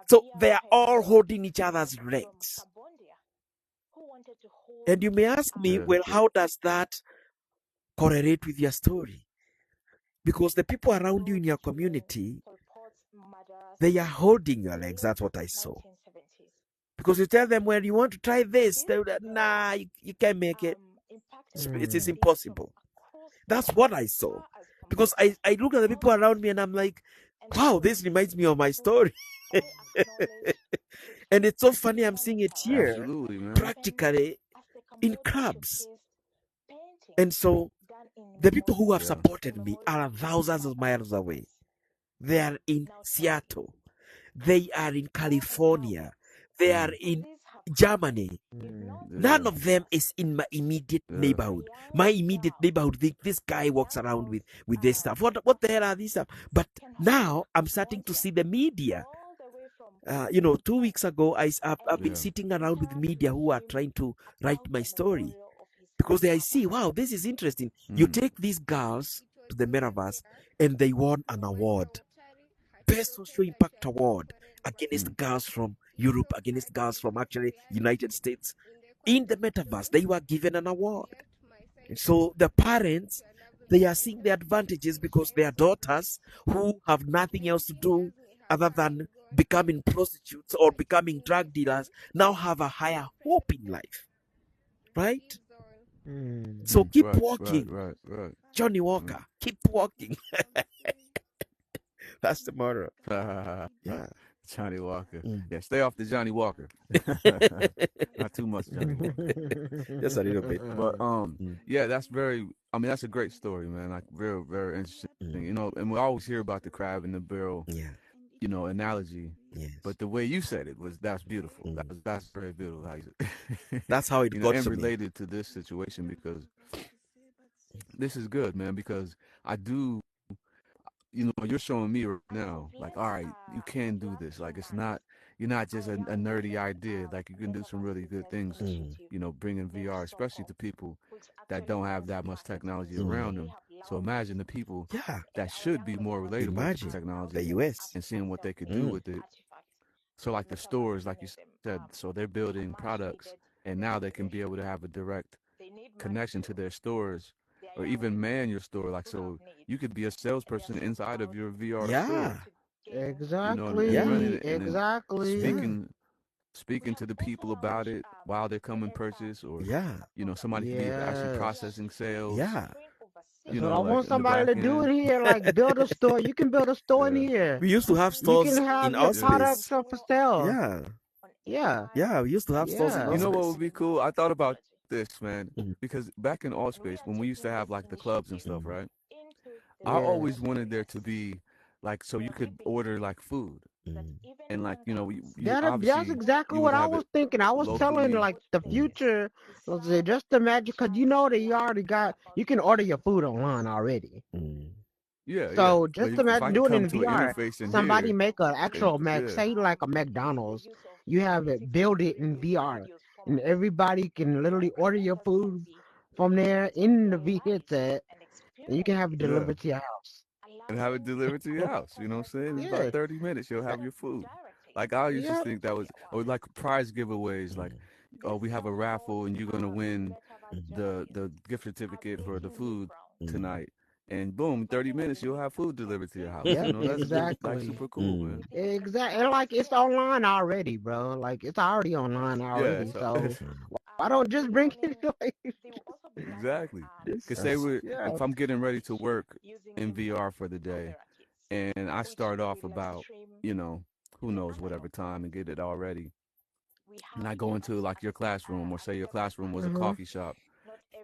C: so they are all holding each other's legs. And you may ask me, well, how does that correlate with your story? Because the people around you in your community, they are holding your legs. That's what I saw. Because you tell them, well, you want to try this, they would, nah, you can't make it. It is impossible. That's what I saw. Because I look at the people around me and I'm like, wow, this reminds me of my story. And it's so funny I'm seeing it here, practically in crabs. And so the people who have supported me are thousands of miles away. They are in Seattle. They are in California. They are in Germany. None of them is in my immediate neighborhood. My immediate neighborhood, this guy walks around with this stuff. What the hell are these stuff? But now I'm starting to see the media. 2 weeks ago, I've been sitting around with media who are trying to write my story. Because I see, wow, this is interesting. You take these girls to the MetaVerse and they won an award. Best Social Impact Award against girls from Europe, against girls from actually United States. In the MetaVerse, they were given an award. And so the parents, they are seeing the advantages because their daughters who have nothing else to do other than becoming prostitutes or becoming drug dealers now have a higher hope in life. Right? So keep walking.
F: Right.
C: Johnny Walker, keep walking. That's the motto. Yeah.
F: Johnny Walker. Yeah, stay off the Johnny Walker. Not too much Johnny Walker.
C: Just a little bit.
F: But yeah, that's that's a great story, man. Like very, very interesting. And we always hear about the crab in the barrel.
C: Yeah.
F: Analogy.
C: Yes.
F: But the way you said it that's beautiful. That's very beautiful.
C: That's how it got
F: and
C: to me.
F: related to this situation, because this is good, man, because I do, you're showing me right now, like, all right, you can do this. Like, you're not just a nerdy idea. Like, you can do some really good things, bringing VR, especially to people that don't have that much technology around them. So imagine the people that should be more relatable to technology,
C: the US,
F: and seeing what they could do with it. So like the stores, like you said, so they're building products, and now they can be able to have a direct connection to their stores, or even man your store. Like, so you could be a salesperson inside of your VR store.
B: Exactly.
F: And speaking to the people about it while they come and purchase, or somebody could be actually processing sales.
B: I want somebody to do it here, like build a store. You can build a store in here.
C: We used to have stores
B: in
C: our
B: products
C: space.
B: for sale.
C: Yeah, we used to have stores in our
F: what would be cool? I thought about this, man,
C: Mm,
F: because back in Allspace, when we used to have like the clubs and stuff,
C: mm,
F: right? I always
B: Yes.
F: wanted there to be like so you could order like food
C: mm,
F: and like you
B: That's
F: obviously
B: exactly
F: you would
B: what I
F: have
B: was
F: it
B: thinking. I was telling
F: locally.
B: like the
C: mm,
B: future, let's say, just imagine, because you know that you already got, you can order your food online already.
C: mm,
F: Yeah, yeah.
B: So
F: But
B: just
F: if I
B: imagine
F: could
B: doing it
F: come
B: in
F: to an
B: VR.
F: interface in
B: Somebody
F: here,
B: make an
F: and
B: actual Mac,
F: yeah,
B: say like a McDonald's. You have it, build it in VR, and everybody can literally order your food from there in the V headset, and you can have it
F: yeah,
B: delivered to your house.
F: and have it delivered to your house. You know what I'm saying? It's about
B: Yeah.
F: 30 minutes. You'll have your food. Like I used to
B: Yep.
F: think that was, or like prize giveaways. Like,
C: mm,
F: oh, we have a raffle and you're gonna win
C: mm,
F: the gift certificate for the food
C: mm,
F: tonight. And boom, 30 minutes you'll have food delivered to your house. You
B: Yep.
F: know, that's like
B: Exactly.
F: super cool,
C: mm.
F: man.
B: Exactly. Like it's online already, bro. Like it's already online
F: Yeah,
B: already.
F: so
B: So
C: Mm.
B: why don't just bring it? Like,
F: exactly. Cause say
C: That's
F: we
B: yeah.
F: if I'm getting ready to work in VR for the day and I start off about, you know, who knows whatever time and get it all ready. And I go into like your classroom or say your classroom was a
B: Uh-huh.
F: coffee shop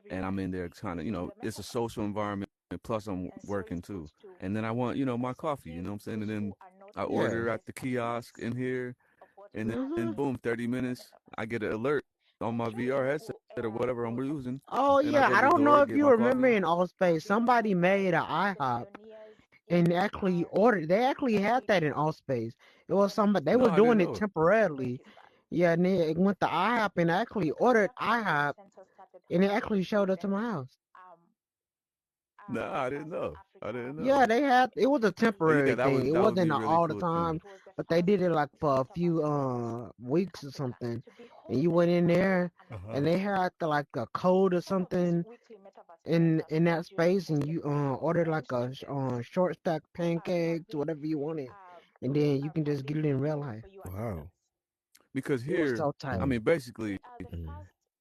F: and I'm in there kind of, it's a social environment. Plus, I'm working too. And then I want, my coffee, you know what I'm saying? And then I
B: Yeah.
F: order at the kiosk in here, and then
B: Uh-huh.
F: boom, 30 minutes, I get an alert on my VR headset or whatever I'm using.
B: Oh
F: And I
B: yeah.
F: go
B: I
F: to the
B: don't know
F: door,
B: if
F: get
B: you
F: my
B: remember
F: coffee.
B: in Allspace, somebody made an IHOP and actually ordered. They actually had that in Allspace. It was somebody they
F: No,
B: was
F: I didn't
B: doing it
F: know it.
B: temporarily. Yeah, and then it went to IHOP and actually ordered IHOP, and it actually showed up to my house.
F: No, I didn't know. I didn't know.
B: Yeah, they had it was a
F: But yeah,
B: temporary thing. It
F: that would be
B: wasn't
F: really
B: all the
F: cool too.
B: time, but they did it like for a few weeks or something. And you went in there
F: Uh-huh.
B: and they had like a code or something in that space, and you ordered like a short stack pancakes, whatever you wanted, and then you can just get it in real life.
C: wow.
F: Because
B: It was
F: here,
B: so tight.
F: I
C: Mm,
F: mean, basically,
C: mm,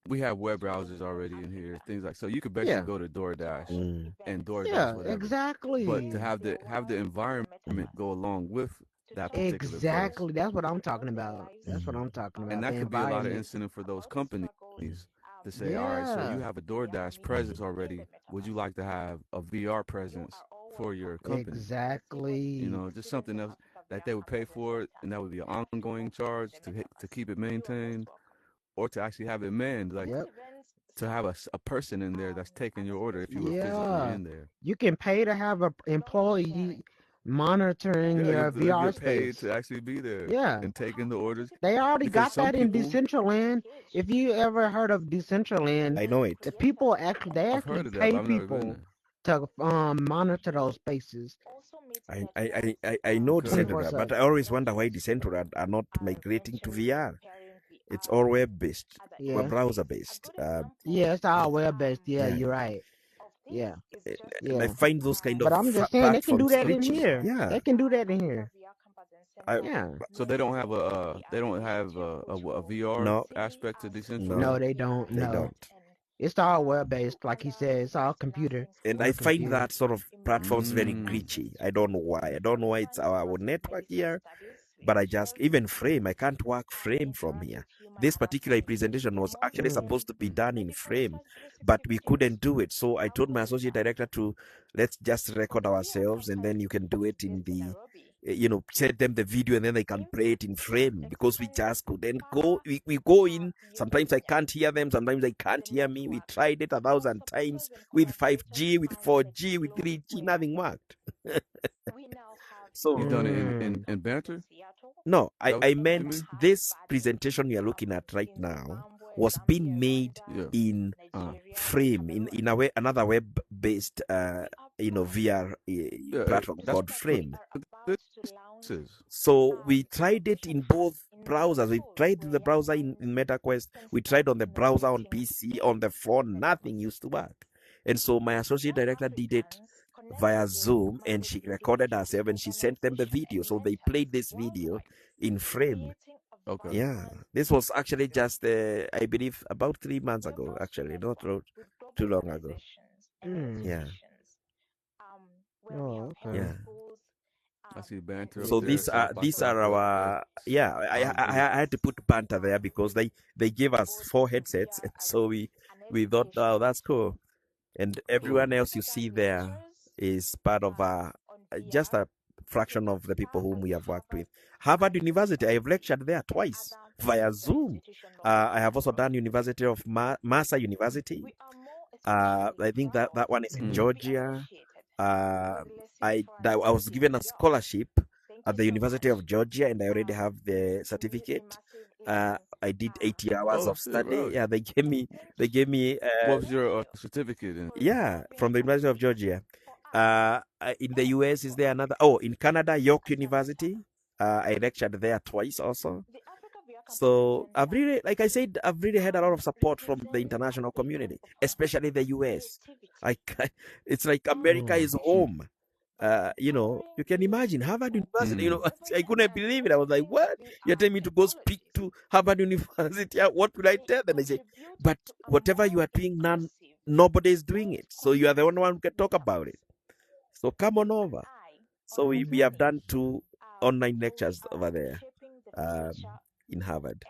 F: we have web browsers already in here, things like so. You could basically
B: Yeah,
F: go to DoorDash
C: mm,
F: and DoorDash
B: yeah,
F: whatever, but to
B: exactly,
F: have the environment
C: mm,
F: go along with that particular place,
B: exactly. That's what I'm talking about. That's what
C: mm,
B: I'm talking
F: and
B: about. The
F: that could be a lot of
B: environment.
F: incentive for those companies
C: mm,
F: to say, all right, so you
B: Yeah,
F: have a DoorDash presence
C: mm,
F: already. Would you like to have a VR presence for your company?
B: exactly.
F: Just something else that they would pay for it, and that would be an ongoing charge to keep it maintained, or to actually have it manned, like
B: Yep.
F: to have a person in there that's taking your order if you were physically
B: Yeah.
F: in there.
B: You can pay to have a employee monitoring
F: Yeah,
B: your
F: they'll
B: VR
F: get paid
B: space.
F: to actually be there
B: Yeah.
F: and taking the orders
B: They already
F: because
B: got
F: some
B: that in
F: people,
B: Decentraland. If you ever heard of Decentraland,
C: I know
B: the
C: it.
B: people actually they
F: I've
B: actually
F: heard of that, but
B: pay
F: I've never been
B: people
F: there.
B: to monitor those spaces
C: I know
F: Okay.
B: 24
C: Decentraland, but
B: 7.
C: I always wonder why Decentraland are not migrating to VR. It's all web based, web
B: Yeah.
C: browser based.
B: Yeah, it's all web based. Yeah,
C: Yeah,
B: you're right. Yeah.
C: and I
B: Yeah.
C: find those kind
B: But
C: of
B: I'm just saying they can do
C: platforms
B: that in
C: glitchy.
B: here.
C: Yeah,
B: They can do that in here.
C: I
B: Yeah.
F: So they don't have a VR
C: no,
F: aspect to
C: no,
B: No,
F: Decentraland.
B: they don't.
C: they
B: No.
C: don't.
B: It's all web based, like he said. It's all computer
C: And
B: on
C: I
B: a
C: find
B: computer.
C: that sort of platforms very
F: Mm.
C: glitchy. I don't know why. I don't know why it's our network here, but I just even frame. I can't work frame from here. This particular presentation was actually
B: Mm.
C: supposed to be done in frame, but we couldn't do it. So I told my associate director to let's just record ourselves, and then you can do it in the send them the video and then they can play it in frame because we just couldn't go we go in. Sometimes I can't hear them, sometimes they can't hear me. We tried it 1,000 times with 5G, with 4G, with 3G, nothing worked.
F: You
C: So
F: done it
B: Mm.
F: in Banter?
C: no,
F: That
C: I
F: what you
C: meant
F: mean?
C: this presentation you're looking at right now was being made
F: Yeah.
C: in frame in a way, another web based VR
F: Yeah.
C: platform
F: That's
C: called
F: what
C: frame.
F: this is.
C: So we tried it in both browsers. We tried the browser in MetaQuest. We tried on the browser on PC, on the phone. Nothing used to work. And so my associate director did it via Zoom, and she recorded herself and she sent them the video. So they played this video in frame.
F: Okay.
C: Yeah, this was actually just, I believe, about 3 months ago, actually, not too long ago.
B: Mm.
C: Yeah,
B: Oh, okay.
C: yeah.
F: I see Banter up
C: So
F: there,
C: these are
F: South by
C: these are
F: Southwest.
C: our, yeah. I had to put Banter there because they gave us 4 headsets, and so we thought, oh, that's cool. And everyone
F: Cool.
C: else you see there is part of just a fraction of the people whom we have worked with. Harvard University, I have lectured there twice via Zoom. I have also done University of Massa University. I think that one is in
F: Mm.
C: Georgia. I was given a scholarship at the University of Georgia, and I already have the certificate. I did 80 hours
F: Oh
C: of
F: shit,
C: study.
F: really?
C: Yeah, they gave me
F: What was your certificate in?
C: yeah, from the University of Georgia. In the US, is there another? Oh, in Canada, York University. I lectured there twice also. So I've really, like I said, I've really had a lot of support from the international community, especially the US. It's like America is home. You can imagine Harvard University.
F: Mm.
C: I couldn't believe it. I was like, "What? You're telling me to go speak to Harvard University? What will I tell them?" I say, "But whatever you are doing, nobody is doing it. So you are the only one who can talk about it. So come on over." So we
D: Mhm.
C: have done 2 online lectures over there, um, in Harvard.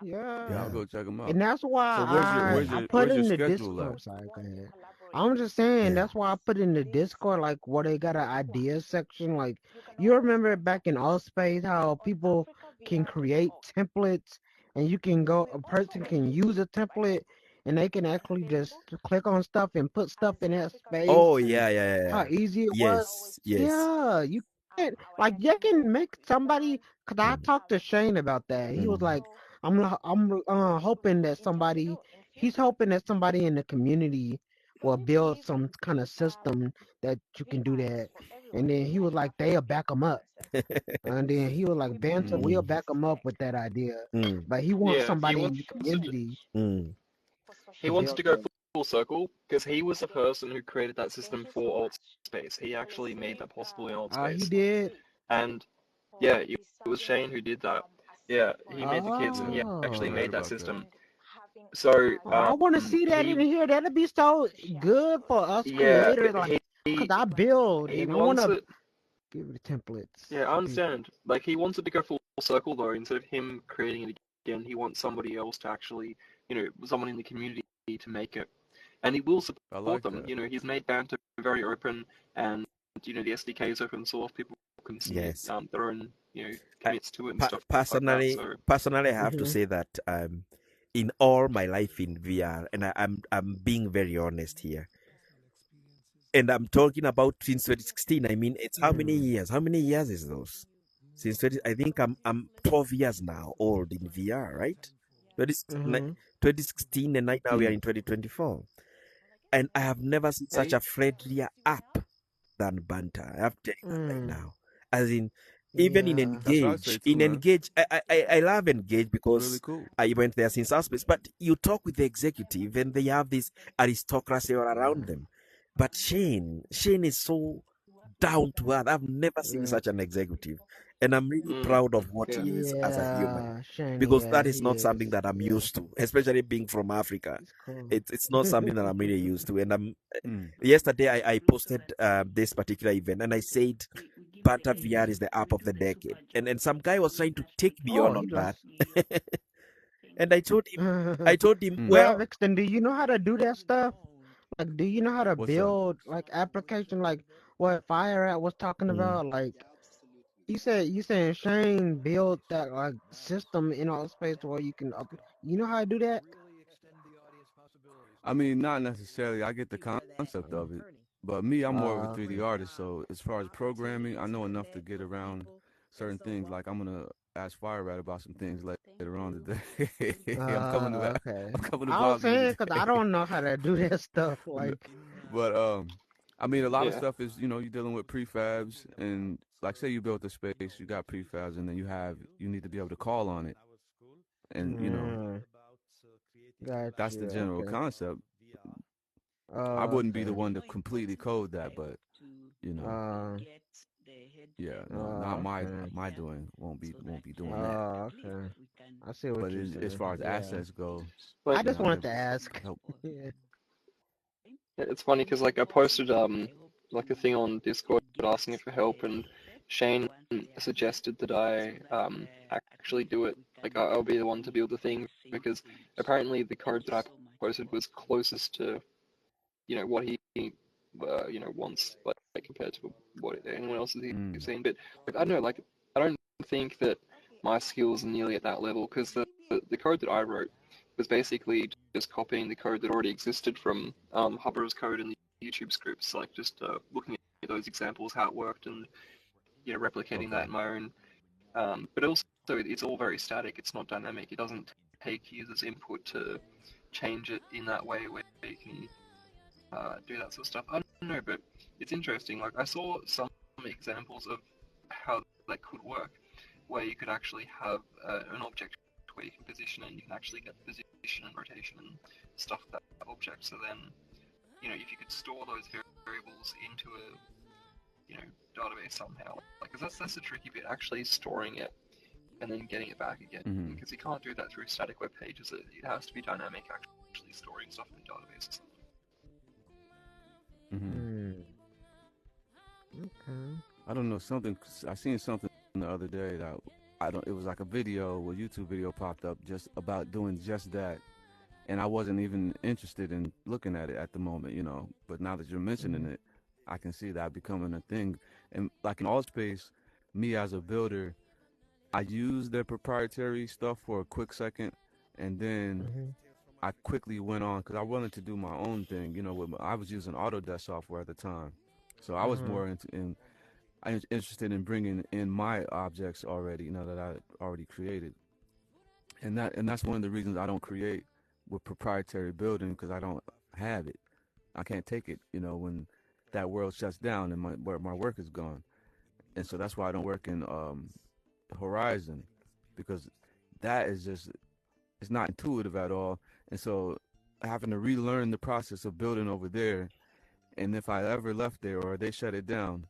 F: Yeah, I'll
B: Yeah.
F: go check them out.
B: And that's
F: So where's your
B: why
F: where's
B: I
F: your
B: put
F: where's your
B: in the
F: schedule at?
B: Discord. Sorry, go ahead. I'm just saying
C: Yeah.
B: that's why I put in the Discord like where they got an idea section. Like you remember back in Allspace how people can create templates and you can go a person can use a template and they can actually just click on stuff and put stuff in that space
C: Oh
B: and
C: yeah, yeah, yeah,
B: how
C: yeah.
B: easy it was.
C: Yes, yes.
B: Yeah, you can like you can make somebody. Cause I
C: Mm,
B: talked to Shane about that. He was
C: mm.
B: like, I'm hoping that he's hoping that somebody in the community will build some kind of system that you can do that. And then he was like, they'll back him up. And then he was like, Banter,
F: Mm.
B: we'll
C: Mm,
B: back him up with that idea.
C: mm,
B: But he wants
G: Yeah,
B: somebody in the community
C: mm.
G: he
B: to
G: wanted
B: build
G: to go
B: that.
G: full circle because he was the person who created that system for alt space. He actually made that possible in alt
B: He
G: space.
B: did.
G: And yeah, it was Shane who did that. Yeah, he made the kits and he actually
F: I
B: Oh.
F: heard
G: made that
F: about that.
G: system. So
B: I want to see that in
G: he
B: here. That'd be so good for us
G: yeah
B: creators. Like, cause I build
G: he
B: and I want
G: wants
B: to
G: it.
B: give the templates
G: Yeah, I
B: to people.
G: understand. Like he wants it to go full circle though. Instead of him creating it again, he wants somebody else to actually, someone in the community to make it, and he will
F: I
G: support
F: like
G: them.
F: that.
G: He's made Banter very open, and the SDK is open source. People can submit
C: Yes.
G: their own
C: I,
G: commits to it and stuff like that. So
C: personally, I have to
B: Mhm.
C: say that in all my life in VR, and I'm being very honest here, and I'm talking about since 2016. I mean, it's how many
B: Mm.
C: years? How many years is those? Since 20, I think I'm 12 years now old in VR, right? 2016, and right now we are
F: Mm.
C: in 2024, and I have never seen such
G: yeah,
C: a friendlier app than Banter. I have to tell you that right
B: Mm.
C: now. As in, even in
B: Yeah.
F: That's what I say too, man.
C: Engage, I love Engage
F: It's
C: because
F: really cool.
C: I went there since Auspice. But you talk with the executive, and they have this aristocracy all around them. But Shane is so down to earth. I've never seen
B: Yeah.
C: such an executive, and I'm really proud of what
G: yeah.
C: he is as a human,
B: Yeah. Shane.
C: because
B: Yeah,
C: that is
B: he
C: not
B: is.
C: something that I'm
B: Yeah.
C: used to, especially being from Africa.
B: He's cool.
C: It's not something that I'm really used to. And
F: Mm.
C: yesterday I posted this particular event, and I said BanterVR is the app of the decade, and some guy was trying to take me
B: Oh,
C: on
B: he
C: that,
B: lost.
C: and I told him,
F: Mm.
B: Well,
C: well,
B: Vixen, do you know how to do that stuff? Like, do you know how to
F: What's that?
B: build like application like what Fire at was talking
C: mm,
B: about? Like, you saying Shane built that like system in all space where you can up. You know how to do that?
F: I mean, not necessarily. I get the concept of it, but me, I'm more of a 3D
B: Okay.
F: artist. So as far as programming, I know enough to get around certain things. Like I'm gonna ask Fire Rat about some things later on today.
B: Okay.
F: I'm coming to
B: I was
F: bother you
B: saying because I
F: today.
B: don't know how to do that stuff. Like,
F: But I mean, a lot of
G: Yeah.
F: stuff is you're dealing with prefabs, and like say you built a space, you got prefabs, and then you need to be able to call on it, and
B: mm,
F: that's the
B: gotcha.
F: general
B: Okay.
F: concept. I
B: Oh,
F: wouldn't be the
B: okay.
F: one to completely code that, but you know,
B: Uh,
F: yeah, no, not
B: oh, okay.
F: my doing. Won't be doing that.
B: Oh, okay. I see what
F: But
B: you're
F: as
B: saying.
F: far as
B: Yeah.
F: assets go,
G: But
B: I just
F: I
B: wanted
F: could
B: to ask.
F: help.
B: Yeah.
G: it's funny because like I posted like a thing on Discord asking for help, and Shane suggested that I actually do it. Like I'll be the one to build the thing because apparently the code that I posted was closest to what he wants like compared to what anyone else has seen. But like I don't know, like I don't think that my skills are nearly at that level because the code that I wrote was basically just copying the code that already existed from Hubber's code and the YouTube scripts, like just looking at those examples, how it worked, and replicating that in my own. But also, it's all very static. It's not dynamic. It doesn't take users' input to change it in that way where you can do that sort of stuff. I don't know, but it's interesting. Like I saw some examples of how that could work, where you could actually have an object where you can position and you can actually get position and rotation and stuff with that object. So then, if you could store those variables into a database somehow, like, because that's the tricky bit, actually storing it and then getting it back again, because you can't do that through static web pages. It has to be dynamic, actually storing stuff in the database or something.
B: Okay.
F: I don't know, I seen something the other day that it was like a YouTube video popped up just about doing just that, and I wasn't even interested in looking at it at the moment, but now that you're mentioning it, I can see that becoming a thing. And like in Allspace, me as a builder, I use their proprietary stuff for a quick second, and then I quickly went on because I wanted to do my own thing. I was using Autodesk software at the time, so I was more interested in bringing in my objects already, that I already created. And that's one of the reasons I don't create with proprietary building, because I don't have it. I can't take it, when that world shuts down and my work is gone. And so that's why I don't work in Horizon, because that is just, it's not intuitive at all. And so having to relearn the process of building over there, and if I ever left there or they shut it down,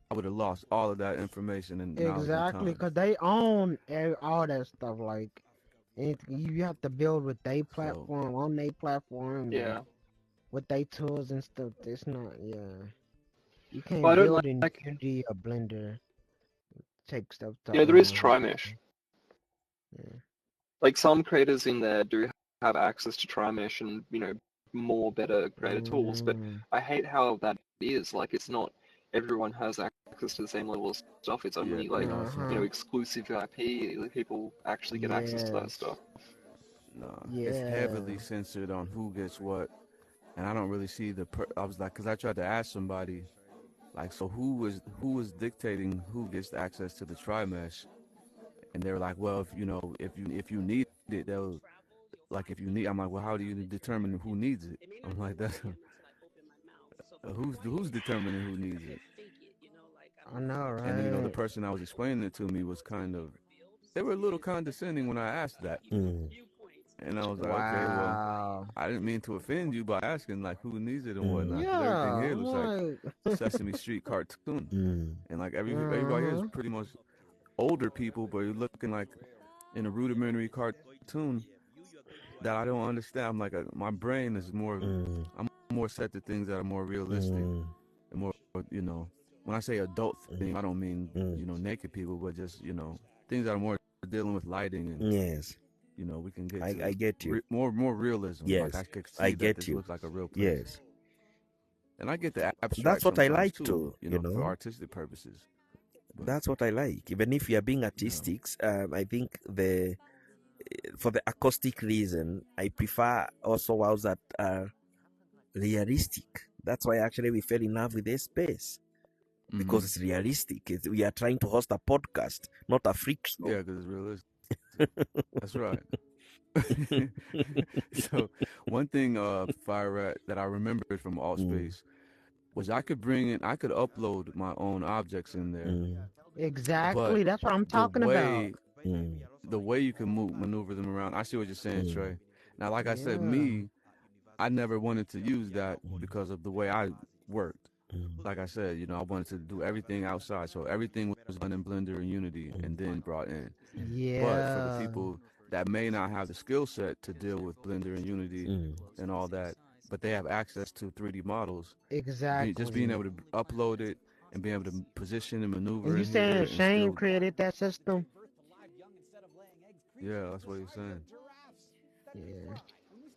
F: I would have lost all of that information and knowledge and
B: Exactly,
F: time.
B: because they own all that stuff. Like, you have to build with their platform, on their platform, with their tools and stuff. It's not, you can't
G: Well, I don't
B: build in
G: like
B: Unity or Blender. Take stuff to
G: there is Trimesh.
B: Yeah.
G: Like some creators in there do have access to Trimesh and more better creator tools, but I hate how that is. Like, it's not everyone has access to the same level of stuff. It's only exclusive IP. People actually get access to that stuff.
F: No, it's heavily censored on who gets what, and I don't really see I was like, because I tried to ask somebody, like, so who is dictating who gets access to the Trimesh, and they were like, well, if you need it, they'll, like, if you need. I'm like, well, how do you determine who needs it? I'm like, that's who's determining who needs it?
B: I know, right?
F: And the person that was explaining it to me was they were a little condescending when I asked that. And I was like, okay, well, I didn't mean to offend you by asking, like, who needs it and whatnot. Because everything here looks like Sesame Street cartoon. And, like, everybody here is pretty much older people, but you're looking like in a rudimentary cartoon that I don't understand. I'm like, my brain is more, I'm more set to things that are more realistic. And more, when I say adult thing, I don't mean, naked people, but just, things that are more dealing with lighting and we can get
C: I get you.
F: more realism.
C: Yes,
F: like
C: I get
F: this
C: you.
F: Looks like a real place.
C: Yes,
F: and I get the abstract.
C: That's what I like
F: too, for artistic purposes.
C: But that's what I like. Even if you are being artistic, I think for the acoustic reason, I prefer also walls that are realistic. That's why actually we fell in love with this space. Because it's realistic. We are trying to host a podcast, not a freak show.
F: Yeah, because it's realistic. That's right. So one thing, Fire Rat, that I remembered from Allspace was I could upload my own objects in there.
B: Exactly, that's what I'm talking about.
F: The way you can maneuver them around. I see what you're saying, Trey. Now, like I said, I never wanted to use that because of the way I worked. Like I said, I wanted to do everything outside, so everything was done in Blender and Unity and then brought in. But for the people that may not have the skill set to deal with Blender and Unity and all that, but they have access to 3D models,
B: exactly,
F: just being able to upload it and being able to position and maneuver
B: And you
F: in here
B: saying
F: and
B: Shane
F: still.
B: created that system?
F: Yeah, that's what he's saying.
B: Yeah,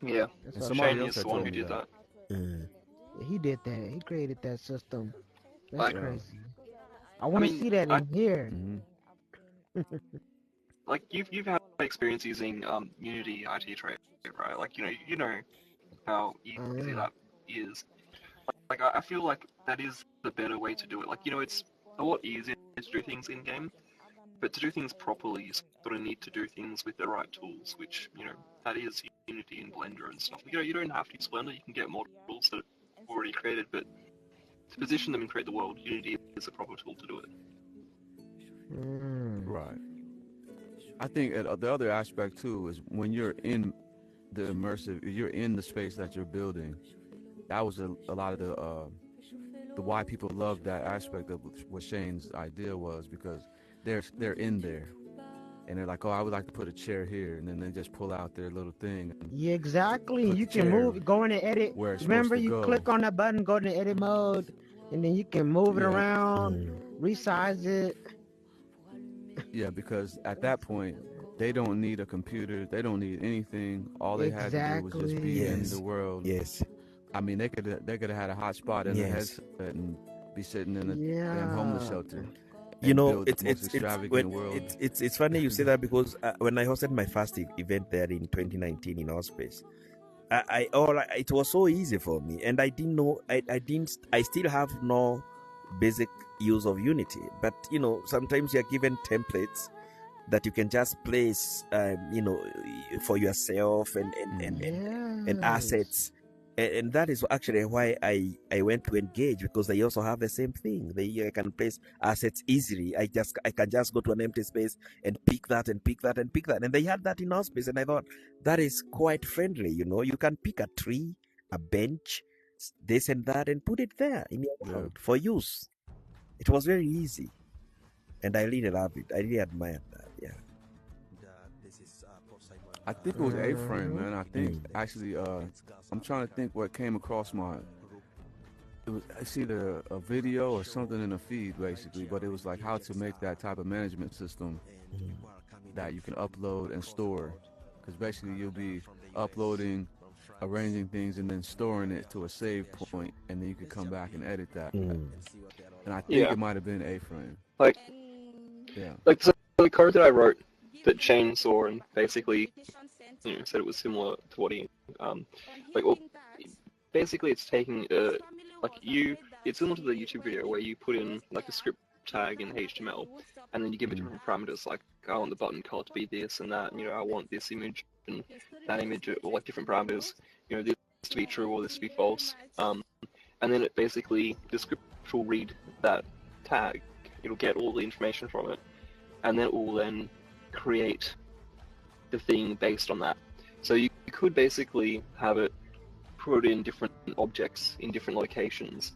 G: Yeah,
B: that's
F: And
B: what
F: somebody
G: Shane
F: else
G: is the
F: had
G: one
F: told
G: who
F: me
G: did
F: that.
G: that.
B: he did that. He created that system. That's
G: Like,
F: Yeah.
B: crazy. I
G: I
B: want to
G: mean,
B: see that in here.
F: hmm
G: like you've had experience using Unity IT Trade, right? Like you know how easy that is. Like I feel like that is the better way to do it. Like it's a lot easier to do things in game, but to do things properly, you sort of need to do things with the right tools, which that is Unity and Blender and stuff. You don't have to use Blender. You can get models that are already created, but to position them and create the world, Unity is a proper tool to do it.
F: Right. I think the other aspect too is when you're in the immersive, you're in the space that you're building. That was a lot of the why people love that aspect of what Shane's idea was, because they're in there and they're like, oh, I would like to put a chair here, and then they just pull out their little thing. And
B: Yeah, exactly.
F: put
B: You
F: the
B: can
F: chair
B: move, go in the edit.
F: where it's
B: Remember,
F: supposed to
B: you
F: go.
B: click on that button, go to the edit mode, and then you can move it
F: Yeah.
B: around, resize it.
F: Yeah, because at that point, they don't need a computer. They don't need anything. All they had to do was just be in
C: Yes.
F: the world.
C: Yes.
F: I mean, they could have had a hotspot in their
C: Yes.
F: headset and be sitting in a
B: Yeah.
F: damn homeless shelter.
C: You
F: and
C: know,
F: build the most extravagant world.
C: It's funny you say that, because when I hosted my first event there in 2019 in our space, it was so easy for me, and I didn't know. I still have no basic use of Unity, but sometimes you're given templates that you can just place, for yourself and assets. And that is actually why I went to Engage, because they also have the same thing. I can place assets easily. I can just go to an empty space and pick that and pick that and pick that. And they had that in our space, and I thought that is quite friendly. You can pick a tree, a bench, this and that, and put it there in your world for use. It was very easy, and I really love it. I really admire that. Yeah.
F: I think it was A-frame, man. I think actually, I'm trying to think what came across my. I see a video or something in the feed basically, but it was like how to make that type of management system that you can upload and store, because basically you'll be uploading, arranging things, and then storing it to a save point, and then you can come back and edit that. And I think it might have been A-frame.
G: Like so the code that I wrote that Shane saw and basically said it was similar to what he basically it's taking it's similar to the YouTube video where you put in like a script tag in HTML, and then you give it different parameters, like I want the button color to be this and that, and I want this image and that image, or like different parameters, this to be true or this to be false, and then it basically, the script will read that tag, it'll get all the information from it, and then it will then create the thing based on that. So you could basically have it put in different objects in different locations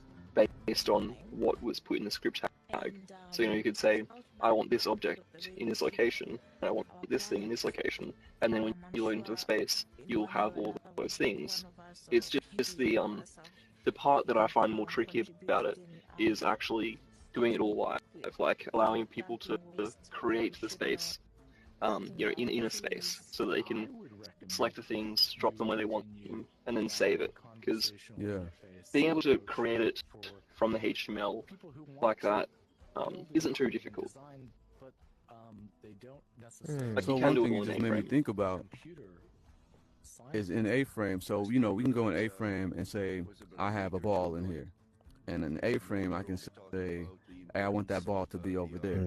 G: based on what was put in the script tag. So you could say, I want this object in this location, and I want this thing in this location, and then when you load into the space, you'll have all those things. It's just the part that I find more tricky about it is actually doing it all live, like allowing people to create the space, in a space, so that they can select the things, drop them where they want them, and then save it. Because being able to create it from the HTML like that isn't too difficult. Like
F: so one thing you just made me think about is in A-frame. So we can go in A-frame and say I have a ball in here, and in A-frame I can say, hey, I want that ball to be over there.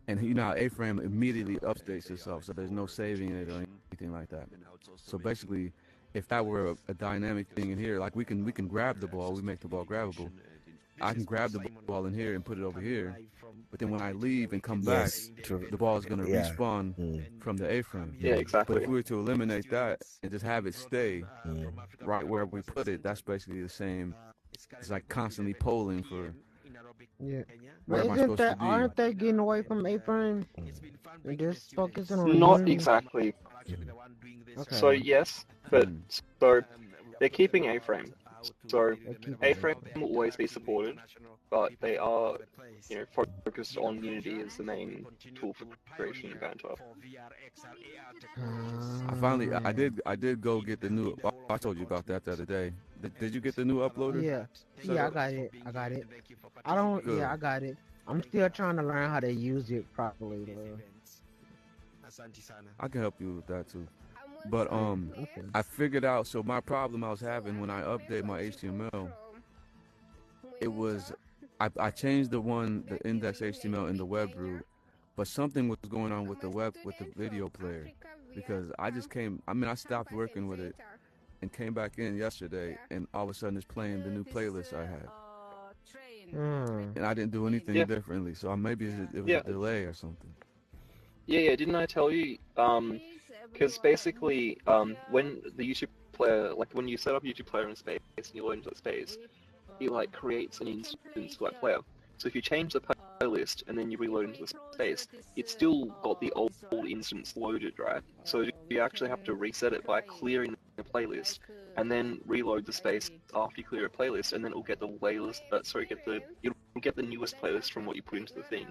F: And how A-frame immediately updates itself, so there's no saving it or anything like that. So basically, if that were a dynamic thing in here, like we can grab the ball, we make the ball grabbable. I can grab the ball in here and put it over here, but then when I leave and come back, the ball is going to respawn from the A-frame.
G: Yeah, exactly.
F: But if we were to eliminate that and just have it stay right where we put it, that's basically the same. It's like constantly polling for.
B: Yeah,
F: where
B: but
F: am I supposed to be?
B: aren't they getting away from A-frame and just focusing on
G: Not
B: Unity?
G: exactly.
B: Okay.
G: So yes, but so they're keeping A-frame, So
B: keep
G: A-frame will always be supported, but they are, focused on Unity as the main tool for creation in Banter.
F: I did go get the new. I told you about that the other day. Did you get the new uploader?
B: Yeah, I got it. I don't.
F: Good.
B: Yeah, I got it. I'm still trying to learn how to use it properly, though.
F: I can help you with that too. But I figured out. So my problem I was having when I update my HTML, it was I changed the index HTML in the web root, but something was going on with the video player, because I stopped working with it and came back in yesterday, and all of a sudden it's playing the new playlist I had. And I didn't do anything differently, so maybe it was a delay or something.
G: Yeah, didn't I tell you? Because basically, when the YouTube player, like when you set up YouTube player in space and you load into the space, it like creates an instance for that player. So if you change the playlist and then you reload into the space, it's still got the old instance loaded, right? So you actually have to reset it by clearing the playlist and then reload the space after you clear a playlist, and then it'll get the latest. You'll get the newest playlist from what you put into the thing.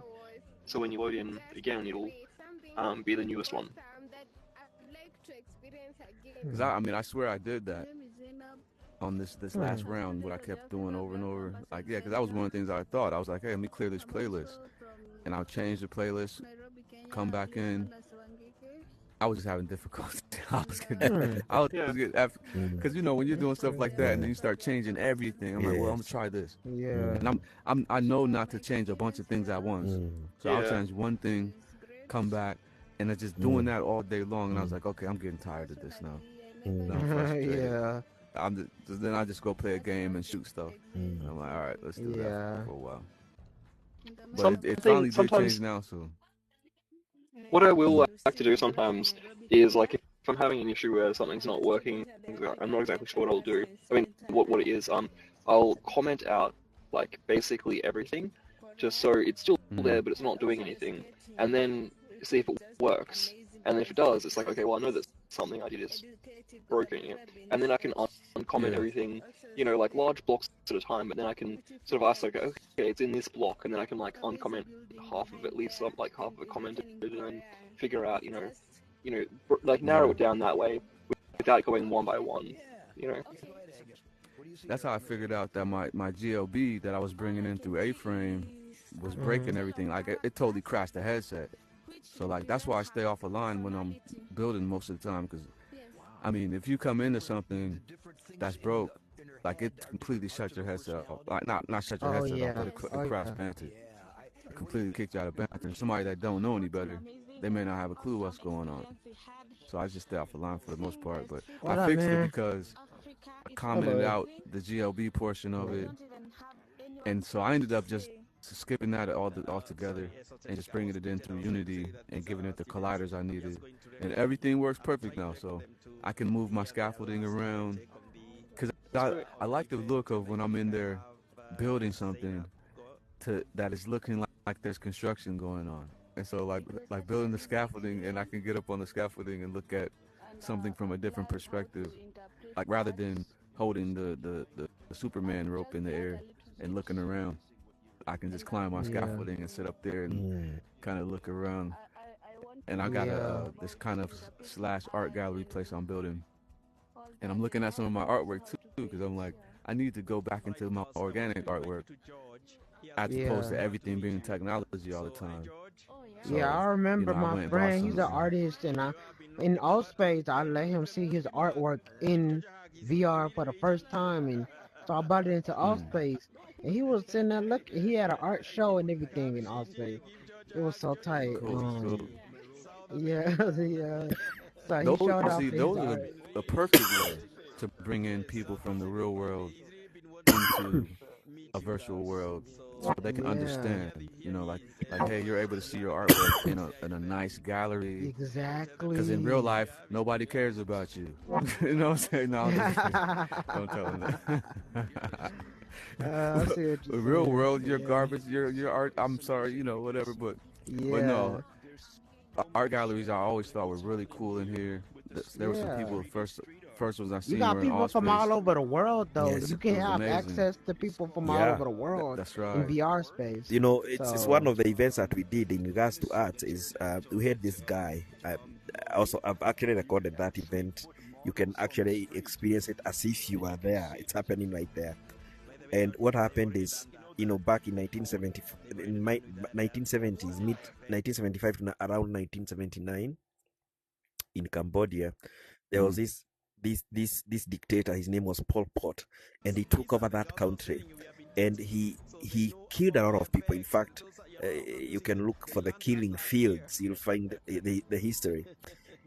G: So when you load in again, it'll be the newest one.
F: Because I swear I did that on this last round, what I kept doing over and over. Like, yeah, because that was one of the things I thought. I was like, hey, let me clear this playlist. And I'll change the playlist, come back in. I was just having difficulty. Because when you're doing stuff like that and then you start changing everything, I'm like, well, I'm gonna try this.
B: Yeah.
F: And I know not to change a bunch of things at once. So I'll change one thing, come back, and it's just doing that all day long. And I was like, okay, I'm getting tired of this now. I'm frustrated.
B: Yeah.
F: Then I just go play a game and shoot stuff. And I'm like, all right, let's do that for a while. But it finally did change now, so.
G: What I will like to do sometimes is, like, if I'm having an issue where something's not working, I'm not exactly sure what I'll do. I mean, what it is, I'll comment out, like, basically everything, just so it's still there, but it's not doing anything, and then see if it works. And if it does, it's like, okay, well, I know that something I did is broken, and then I can uncomment everything, like large blocks at a time, but then I can sort of isolate, okay, it's in this block, and then I can like uncomment half of it, leave some, like half of it commented, and then figure out, like narrow it down that way without going one by one,
F: That's how I figured out that my GLB that I was bringing in through A-frame was breaking everything. Like it totally crashed the headset. So like that's why I stay off the line when I'm building most of the time, because I mean, if you come into something that's broke, like it completely shuts your headset off. Like not shut your headset off, but it crashed Banter. Completely kicked you out of Banter. Somebody that don't know any better, they may not have a clue what's going on. So I just stay off the line for the most part. But I fixed it because I commented out the GLB portion of it, and so I ended up just skipping that altogether and just bringing it in through Unity and giving it the colliders I needed, and everything works perfect now. So I can move my scaffolding around, because I like the look of when I'm in there building something that is looking like there's construction going on. And so like building the scaffolding, and I can get up on the scaffolding and look at something from a different perspective, like rather than holding the Superman rope in the air and looking around. I can just climb my scaffolding and sit up there and kind of look around. And I got this kind of / art gallery place I'm building, and I'm looking at some of my artwork too, because I'm like, I need to go back into my organic artwork as opposed to everything being technology all the time. So,
B: I remember my friend, he's an artist, and in Allspace, I let him see his artwork in VR for the first time, and so I brought it into Allspace, and he was sitting there looking. He had an art show and everything in Allspace. It was so tight.
F: Cool.
B: Yeah. So he
F: Those
B: showed off
F: are the perfect way to bring in people from the real world into a virtual world, so they can understand, like hey, you're able to see your artwork in a nice gallery.
B: Exactly.
F: Because in real life, nobody cares about you. You know what I'm saying? No, don't tell them that.
B: I see what you're
F: the real world, you're garbage. Your art. I'm sorry, whatever. But no, art galleries I always thought were really cool in here. There were some people first ones I
B: You
F: seen
B: got
F: were in
B: people from all
F: Allspace.
B: over the world, though.
C: Yes.
B: You
F: It
B: can
F: was
B: have
F: amazing.
B: access to people from all
C: Yeah.
B: over the world
F: That's
B: in
F: right.
B: VR space.
C: You know, it's
B: So
C: one of the events that we did in regards to art is we had this guy. Also, I've actually recorded that event. You can actually experience it as if you are there. It's happening right there. And what happened is, you know, back in 1970, in my 1970s, mid 1975 to around 1979, in Cambodia, there was this dictator. His name was Pol Pot, and he took over that country, and he killed a lot of people. In fact, you can look for the killing fields. You'll find the history,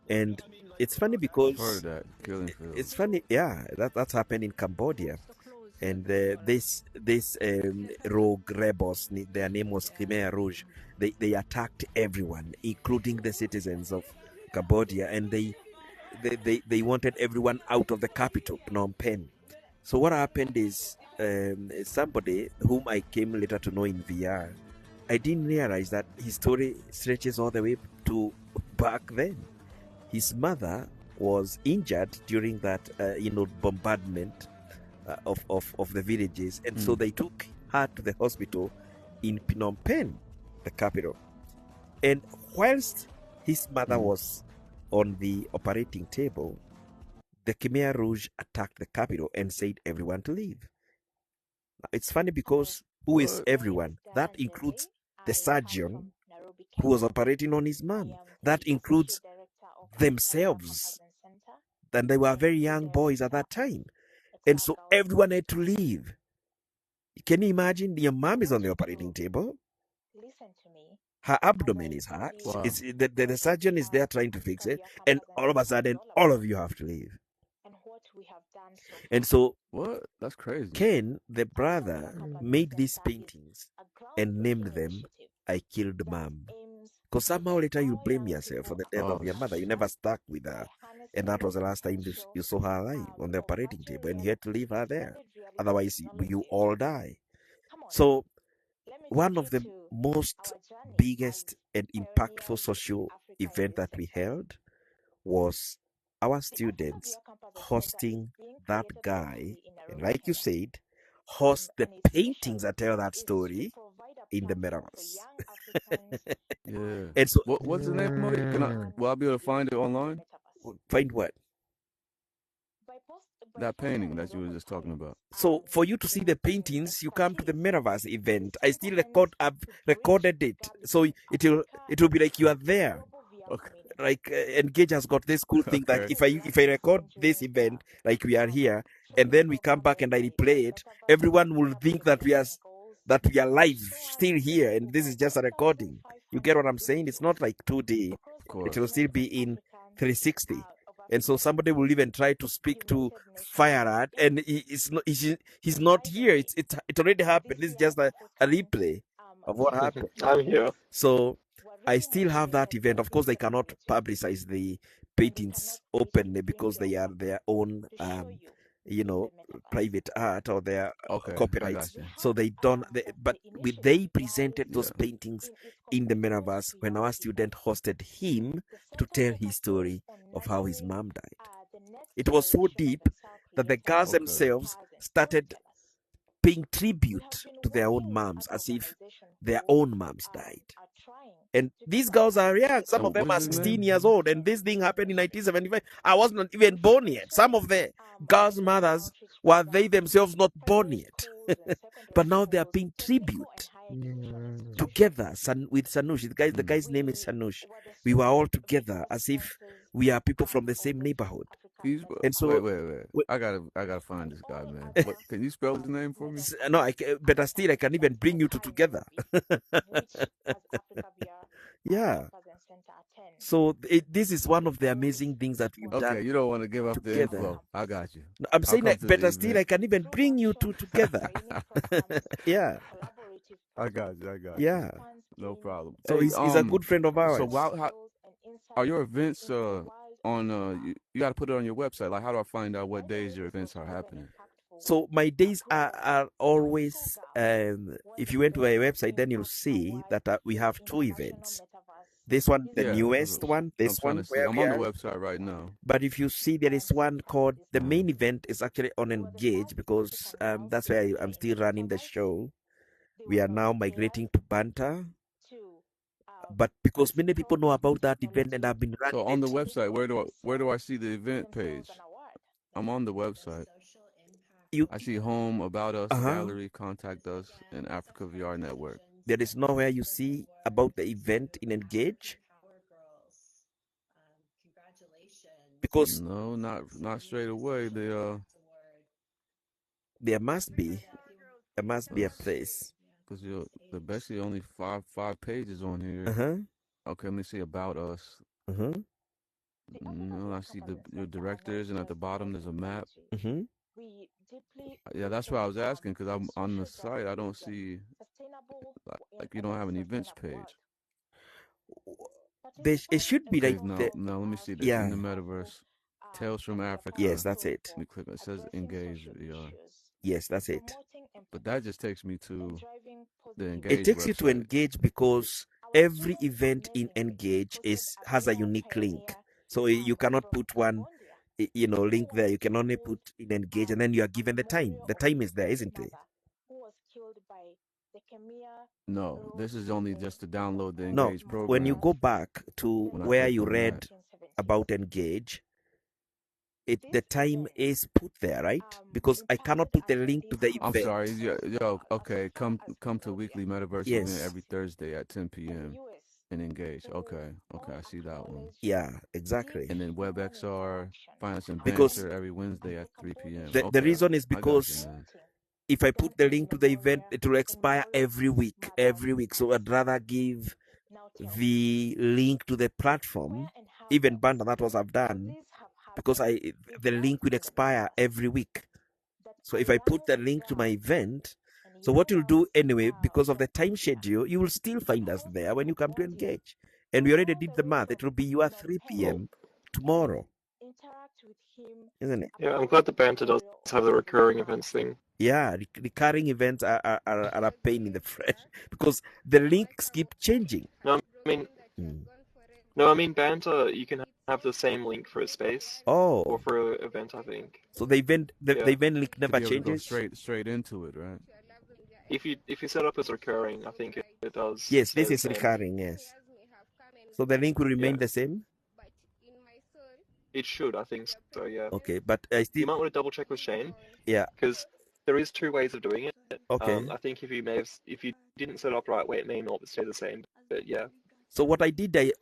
C: and it's funny
F: I've heard of
C: because
F: that killing field.
C: it's funny. Yeah, that's happened in Cambodia, and this rogue rebels, their name was Khmer Rouge. They attacked everyone, including the citizens of Cambodia, and they wanted everyone out of the capital, Phnom Penh. So what happened is somebody whom I came later to know in VR, I didn't realize that his story stretches all the way to back then. His mother was injured during that bombardment of the villages, and so they took her to the hospital in Phnom Penh, the capital. And whilst his mother was on the operating table, the Khmer Rouge attacked the capital and said everyone to leave. Now, it's funny because who is everyone? That includes the surgeon who was operating on his mom. That includes themselves. And they were very young boys at that time. And so everyone had to leave. Can you imagine? Your mom is on the operating table. Her abdomen is hurt.
F: Wow.
C: It's, the surgeon is there trying to fix it. And all of a sudden, all of you have to leave. And so
F: What? That's crazy.
C: Ken, the brother, made these paintings and named them I Killed Mom. Because somehow later you blame yourself for the death of your mother. You never stuck with her. And that was the last time you saw her alive on the operating table, and you had to leave her there. Otherwise, you all die. So, one of the most biggest and impactful social event that we held was our students hosting that guy, and like you said, host the paintings that tell that story in the metaverse.
F: Yeah.
C: And so,
F: What's the name of it? Will I be able to find it online?
C: find what?
F: That painting that you were just talking about.
C: So for you to see the paintings, you come to the metaverse event. I've recorded it, so it will be like you are there.
F: Okay.
C: Like Engage has got this cool thing that
F: Okay.
C: if I record this event like we are here, and then we come back and I replay it, everyone will think that we are live still here, and this is just a recording. You get what I'm saying? It's not like 2D.
F: Of course.
C: It will still be in 360. And so somebody will even try to speak to Fire Art, and he's not here. It already happened. This is just a replay of what happened.
G: I'm here.
C: So I still have that event. Of course, they cannot publicize the paintings openly because they are their own, private art or their
F: Okay. I
C: copyrights.
F: got you.
C: So they don't. They presented those paintings in the metaverse when our student hosted him to tell his story of how his mom died. It was so deep that the girls themselves started paying tribute to their own moms as if their own moms died. And these girls are young. Some of them are 16 years old. And this thing happened in 1975. I was not even born yet. Some of the girls' mothers were they themselves not born yet. But now they are paying tribute together with Sanush. The guy's name is Sanush. We were all together as if we are people from the same neighborhood. And so,
F: wait. I gotta find this guy, man. Can you spell his name for me?
C: No, better still, I can even bring you two together. Yeah. So this is one of the amazing things that we've done.
F: Okay, you don't want to give up
C: together.
F: the info. I got you.
C: I'm saying that better still, I can even bring you two together. Yeah.
F: I got you.
C: Yeah.
F: No problem.
C: So
F: Hey,
C: he's a good friend of ours.
F: So how are your events on? You got to put it on your website. Like, how do I find out what days your events are happening?
C: So my days are always, if you went to my website, then you'll see that we have two events. This one, the
F: Yeah,
C: newest one,
F: I'm
C: this
F: trying
C: one
F: to see.
C: where
F: I'm
C: we
F: on the
C: are.
F: website right now.
C: But if you see, there is one called the main event is actually on Engage because that's where I'm still running the show. We are now migrating to Banter, but because many people know about that event and I've been running
F: So on the
C: it.
F: website, where do I see the event page? I'm on the website.
C: You
F: I see home, about us,
C: uh-huh.
F: gallery, contact us, and Africa VR network.
C: There is nowhere you see about the event in Engage because
F: No, not straight away.
C: there must be a place.
F: Because the basically only five pages on here.
C: Uh-huh.
F: Okay, let me see about us.
C: Uh-huh.
F: No, I see the directors, and at the bottom there's a map.
C: Mm-hmm.
F: Yeah, that's why I was asking, because I'm on the site. I don't see like you don't have an events page.
C: It should be
F: Okay,
C: like
F: now let me see this
C: yeah.
F: in the metaverse. Tales from Africa.
C: Yes, that's it.
F: Let me click. It says engage VR,
C: Yes, that's it.
F: but that just takes me to the
C: It
F: engage
C: takes you to
F: website.
C: Engage because every event in Engage has a unique link. So you cannot put one link there. You can only put in Engage and then you are given the time. The time is there, isn't it?
F: No, this is only just to download the
C: No,
F: engage program.
C: when you go back to
F: When I
C: where
F: click
C: you
F: on
C: read
F: that.
C: about Engage, the time is put there, right? Because I cannot put the link to the event.
F: I'm sorry. Yo, okay. Come to weekly metaverse event
C: Yes.
F: every Thursday at 10 p.m. and engage. Okay, I see that one.
C: Yeah, exactly.
F: And then WebXR, Finance and
C: Because
F: Banter every Wednesday at 3 p.m.
C: the reason is
F: I got you,
C: because
F: man.
C: if I put the link to the event, it will expire every week. So I'd rather give the link to the platform, even Banter, that was I've done, because the link will expire every week. So if I put the link to my event, so what you'll do anyway, because of the time schedule, you will still find us there when you come to engage. And we already did the math. It will be you at 3 p.m. tomorrow. Isn't it?
G: Yeah, I'm glad the banter does have the recurring events thing.
C: Yeah, recurring events are a pain in the flesh because the links keep changing.
G: No, I mean banter. You can have the same link for a space
C: Oh,
G: or for an event. I think.
C: so the event link
F: To
C: never
F: be able to go
C: changes.
F: straight into it, right?
G: If you set up as recurring, I think it does.
C: Yes,
G: stay
C: this
G: the
C: is
G: same.
C: recurring. Yes. So the link will remain the same.
G: It should, I think so. Yeah.
C: Okay, but I
G: You
C: still
G: might want to double check with Shane.
C: yeah.
G: Because there is two ways of doing it.
C: Okay.
G: I think if you didn't set it up right way, it may not stay the same. But yeah.
C: So what I did, I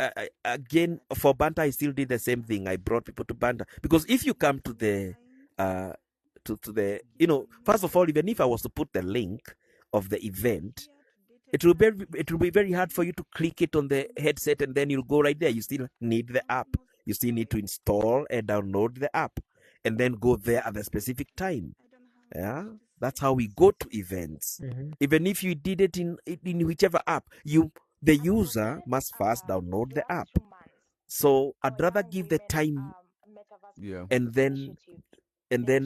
C: again for Banter, I still did the same thing. I brought people to Banter because if you come to the to the first of all, even if I was to put the link of the event, it will be very hard for you to click it on the headset and then you'll go right there. You still need the app. You still need to install and download the app and then go there at a specific time. Yeah, that's how we go to events.
B: Mhm.
C: Even if you did it in whichever app, the user must first download the app. So I'd rather give the time
F: Yeah.
C: and then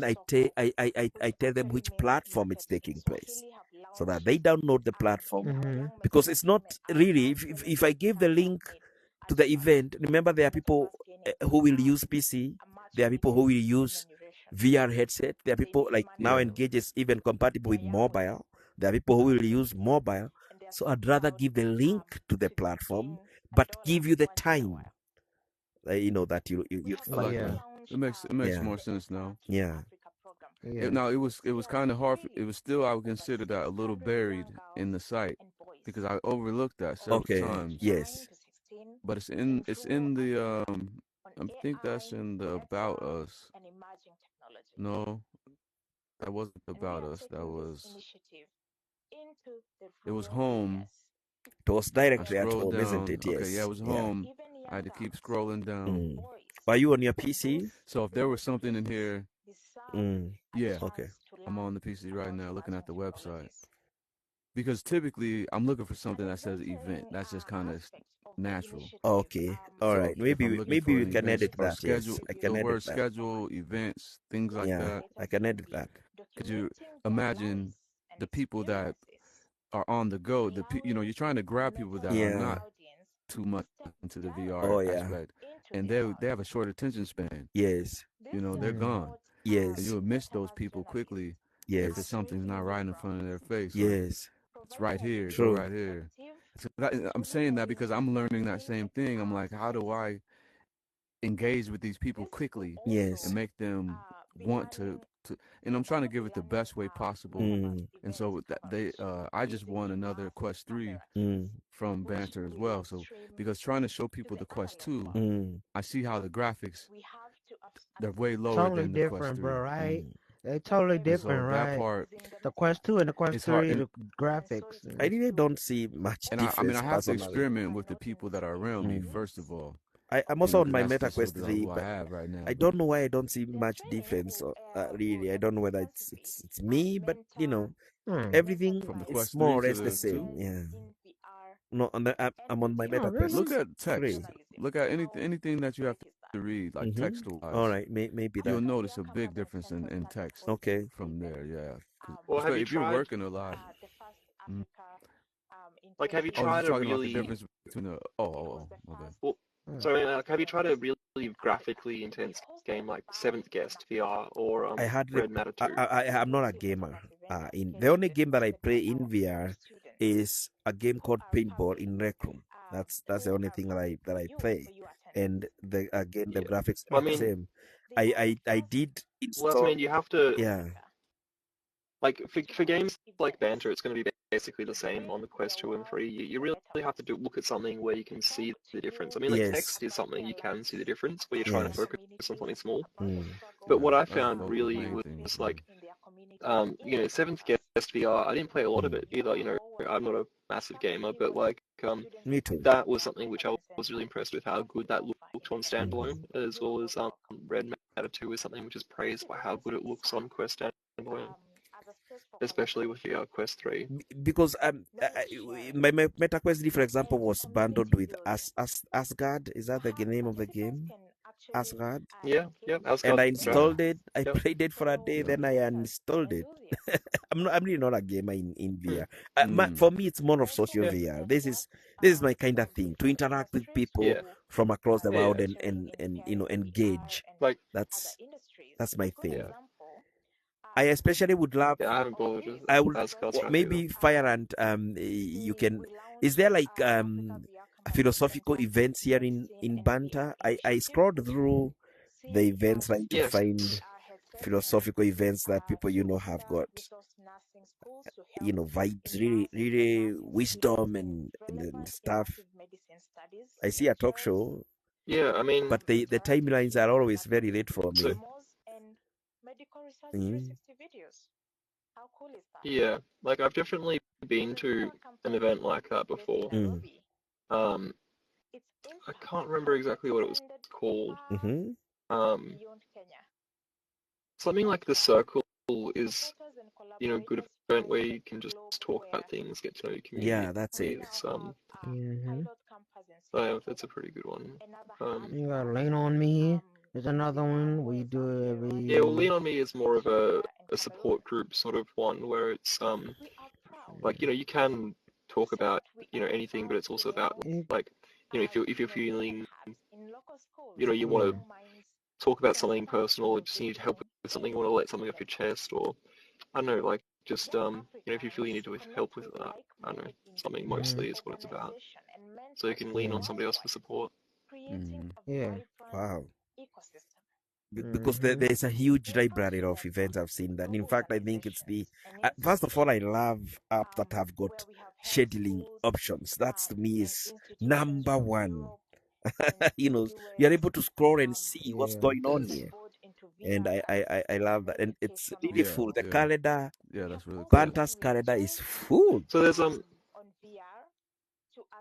C: I tell them which platform it's taking place so that they download the platform
B: Mhm.
C: because it's not really if I give the link to the event, remember there are people who will use PC, there are people who will use VR headset, there are people like now
F: Yeah.
C: Engage is even compatible with mobile, there are people who will use mobile. So I'd rather give the link to the platform but give you the time that you
F: I like
B: Yeah.
F: that. It makes
C: Yeah.
F: more sense now.
C: Yeah.
B: Yeah.
F: Now it was kind of hard. It was still, I would consider that a little buried in the site because I overlooked that several
C: Okay.
F: times.
C: Yes.
F: But it's in the I think that's in the about us. No, that wasn't about us. It was home.
C: It was
F: I
C: directly at
F: scrolled
C: home, isn't
F: down.
C: it?
F: Okay, yeah,
C: Yes.
F: it was home. I had to keep scrolling down.
C: Are you on your PC?
F: So if there was something in here, yeah,
C: Okay.
F: I'm on the PC right now looking at the website. Because typically I'm looking for something that says event. That's just kind of natural.
C: Okay. All
F: So
C: right.
F: if
C: Maybe
F: I'm looking
C: maybe
F: for
C: we
F: an
C: can
F: event
C: edit
F: or
C: that.
F: schedule,
C: Yes, I
F: the
C: can edit
F: word
C: that.
F: schedule, events, things like
C: Yeah,
F: that.
C: I can edit that.
F: Could you imagine the people that are on the go? You're trying to grab people that are
C: Yeah.
F: not too much into the VR
C: Oh yeah.
F: aspect, and they have a short attention span.
C: Yes.
F: You know, they're gone, and
C: Yes.
F: you'll miss those people quickly if it's
C: Yes.
F: something's not right in front of their face. Like,
C: Yes.
F: it's right here, go
C: True.
F: right here. So I'm saying that because I'm learning that same thing. I'm like, how do I engage with these people quickly
C: Yes.
F: and make them want to and I'm trying to give it the best way possible.
C: Mm.
F: And so with that, I just won another Quest 3
C: Mm.
F: from Banter as well. So because trying to show people the Quest 2,
C: Mm.
F: I see how the graphics, they're way lower
B: Totally
F: than the Quest
B: different,
F: 3.
B: bro. Right?
C: Mm.
B: They totally
F: And so
B: different,
F: that
B: right?
F: part,
B: The Quest 2 and the Quest
F: it's hard.
B: 3, the graphics.
C: I really don't see much
F: And I mean,
C: difference
F: I have to
C: personally.
F: experiment with the people that are around me,
C: Mm.
F: first of all.
C: I'm
F: You
C: also
F: know,
C: on
F: 'cause
C: my
F: that's
C: Meta
F: just
C: Quest
F: who
C: 3,
F: I
C: but
F: have right now.
C: I
F: But
C: don't know why I don't see much difference. Really, I don't know whether it's me, but you know, everything
F: from the
C: is
F: Quest
C: more
F: 3
C: or
F: to
C: less the
F: the
C: same.
F: 2,
C: Yeah. No, I'm on my
B: Oh,
C: Meta Quest.
F: look
B: really?
F: at text. Look at anything that you have to read, like
C: Mm-hmm.
F: textual
C: All
F: wise.
C: right, maybe
F: You'll
C: that.
F: notice a big difference in text
C: Okay.
F: from there. Yeah.
G: Well, have you
F: If you're
G: tried?
F: working a lot. Mm.
G: Like, have you
F: Oh, you're
G: tried a
F: talking about the
G: really?
F: difference between the. Okay.
G: Well,
B: Hmm.
G: sorry, like, have you tried a really graphically intense game like Seventh Guest VR or
C: I hardly.
G: Red Matter 2?
C: I'm not a gamer. In the only game that I play in VR is a game called Paintball in Rec Room. That's the only thing that I play, and the again the
G: Yeah.
C: graphics
G: Well,
C: are
G: I
C: the
G: mean,
C: same. I did
G: well, that's, I
C: install.
G: mean, you have to
C: Yeah.
G: like for games like Banter, it's going to be basically the same on the Quest 2 and 3. You really have to look at something where you can see the difference. I mean, like
C: Yes.
G: text is something you can see the difference where you're trying to
C: Yes.
G: focus on something small.
C: Mm.
G: But what
F: Yeah,
G: I
F: that's the
G: found
F: focal
G: really
F: main
G: was
F: thing.
G: like, Seventh Guest VR. I didn't play a lot of it either. You know, I'm not a massive gamer, but like,
C: Me too.
G: that was something which I was really impressed with how good that looked on
C: Mm-hmm.
G: standalone, as well as Red Matter 2 is something which is praised by how good it looks on Quest standalone, especially with the Quest 3.
C: Because my MetaQuest 3, for example, was bundled with Asgard. Is that the name of the game? Asgard.
G: Yeah,
C: And
G: Asgard
C: I
F: Yeah.
C: installed it. I
G: Yep.
C: played it for a day,
F: Yep.
C: then I uninstalled it. I'm really not a gamer in VR.
F: Mm.
C: For me, it's more of social
G: Yeah.
C: VR. This is my kind of thing, to interact with people
G: Yeah.
C: from across the
G: Yeah.
C: world and you know, engage.
G: Like,
C: That's my thing.
G: yeah.
C: I especially would love.
G: Yeah, I haven't bothered with
C: I would
G: Asgard stuff
C: maybe Fire and you can. Is there like philosophical events here in Banter? I scrolled through the events trying to
G: either.
C: find
G: Yes.
C: philosophical events that people have got vibes, really wisdom and stuff. I see a talk show,
G: Yeah, I mean,
C: but the timelines are always very late for
G: so
C: me. Mm.
G: yeah, like I've definitely been to an event like that before.
C: Mm.
G: I can't remember exactly what it was called.
C: Mm-hmm.
G: Something like the Circle is, a good event where you can just talk about things, get to know your community.
C: Yeah, that's it.
G: It's that's a pretty good one.
B: You got Lean On Me. There's another one we do every.
G: Yeah, well, Lean On Me is more of a support group sort of one where it's like you can talk about anything, but it's also about like if you're feeling you want to talk about something personal, or just need help with something, you want to let something off your chest, or I don't know, like just if you feel you need to help with that, I don't know, something mostly is what it's about. So you can lean on somebody else for support.
B: Yeah.
C: Wow. Because there is a huge library of events I've seen that. In fact, I think it's the first of all, I love apps that have got scheduling options. That's to me is number one. You're able to scroll and see what's going on here, and I love that, and it's really full. The calendar,
F: that's really cool.
C: Banter's calendar is full.
G: So there's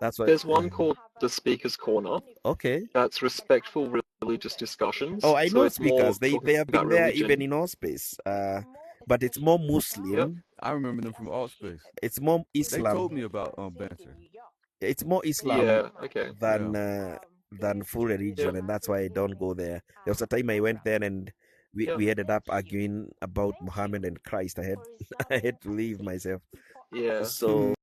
C: That's why
G: there's one called the Speaker's Corner.
C: Okay.
G: That's respectful religious discussions.
C: Oh, I know
G: it's
C: speakers.
G: more
C: They have been
G: about
C: there
G: religion.
C: even in our space. But it's more Muslim.
G: Yep.
F: I remember them from Allspace.
C: It's more
F: They
C: Islam.
F: told me about Banter.
C: It's more Islam
G: Yeah, okay.
C: than full religion, and that's why I don't go there. There was a time I went there and we ended up arguing about Muhammad and Christ. I had to leave myself.
G: Yeah.
C: So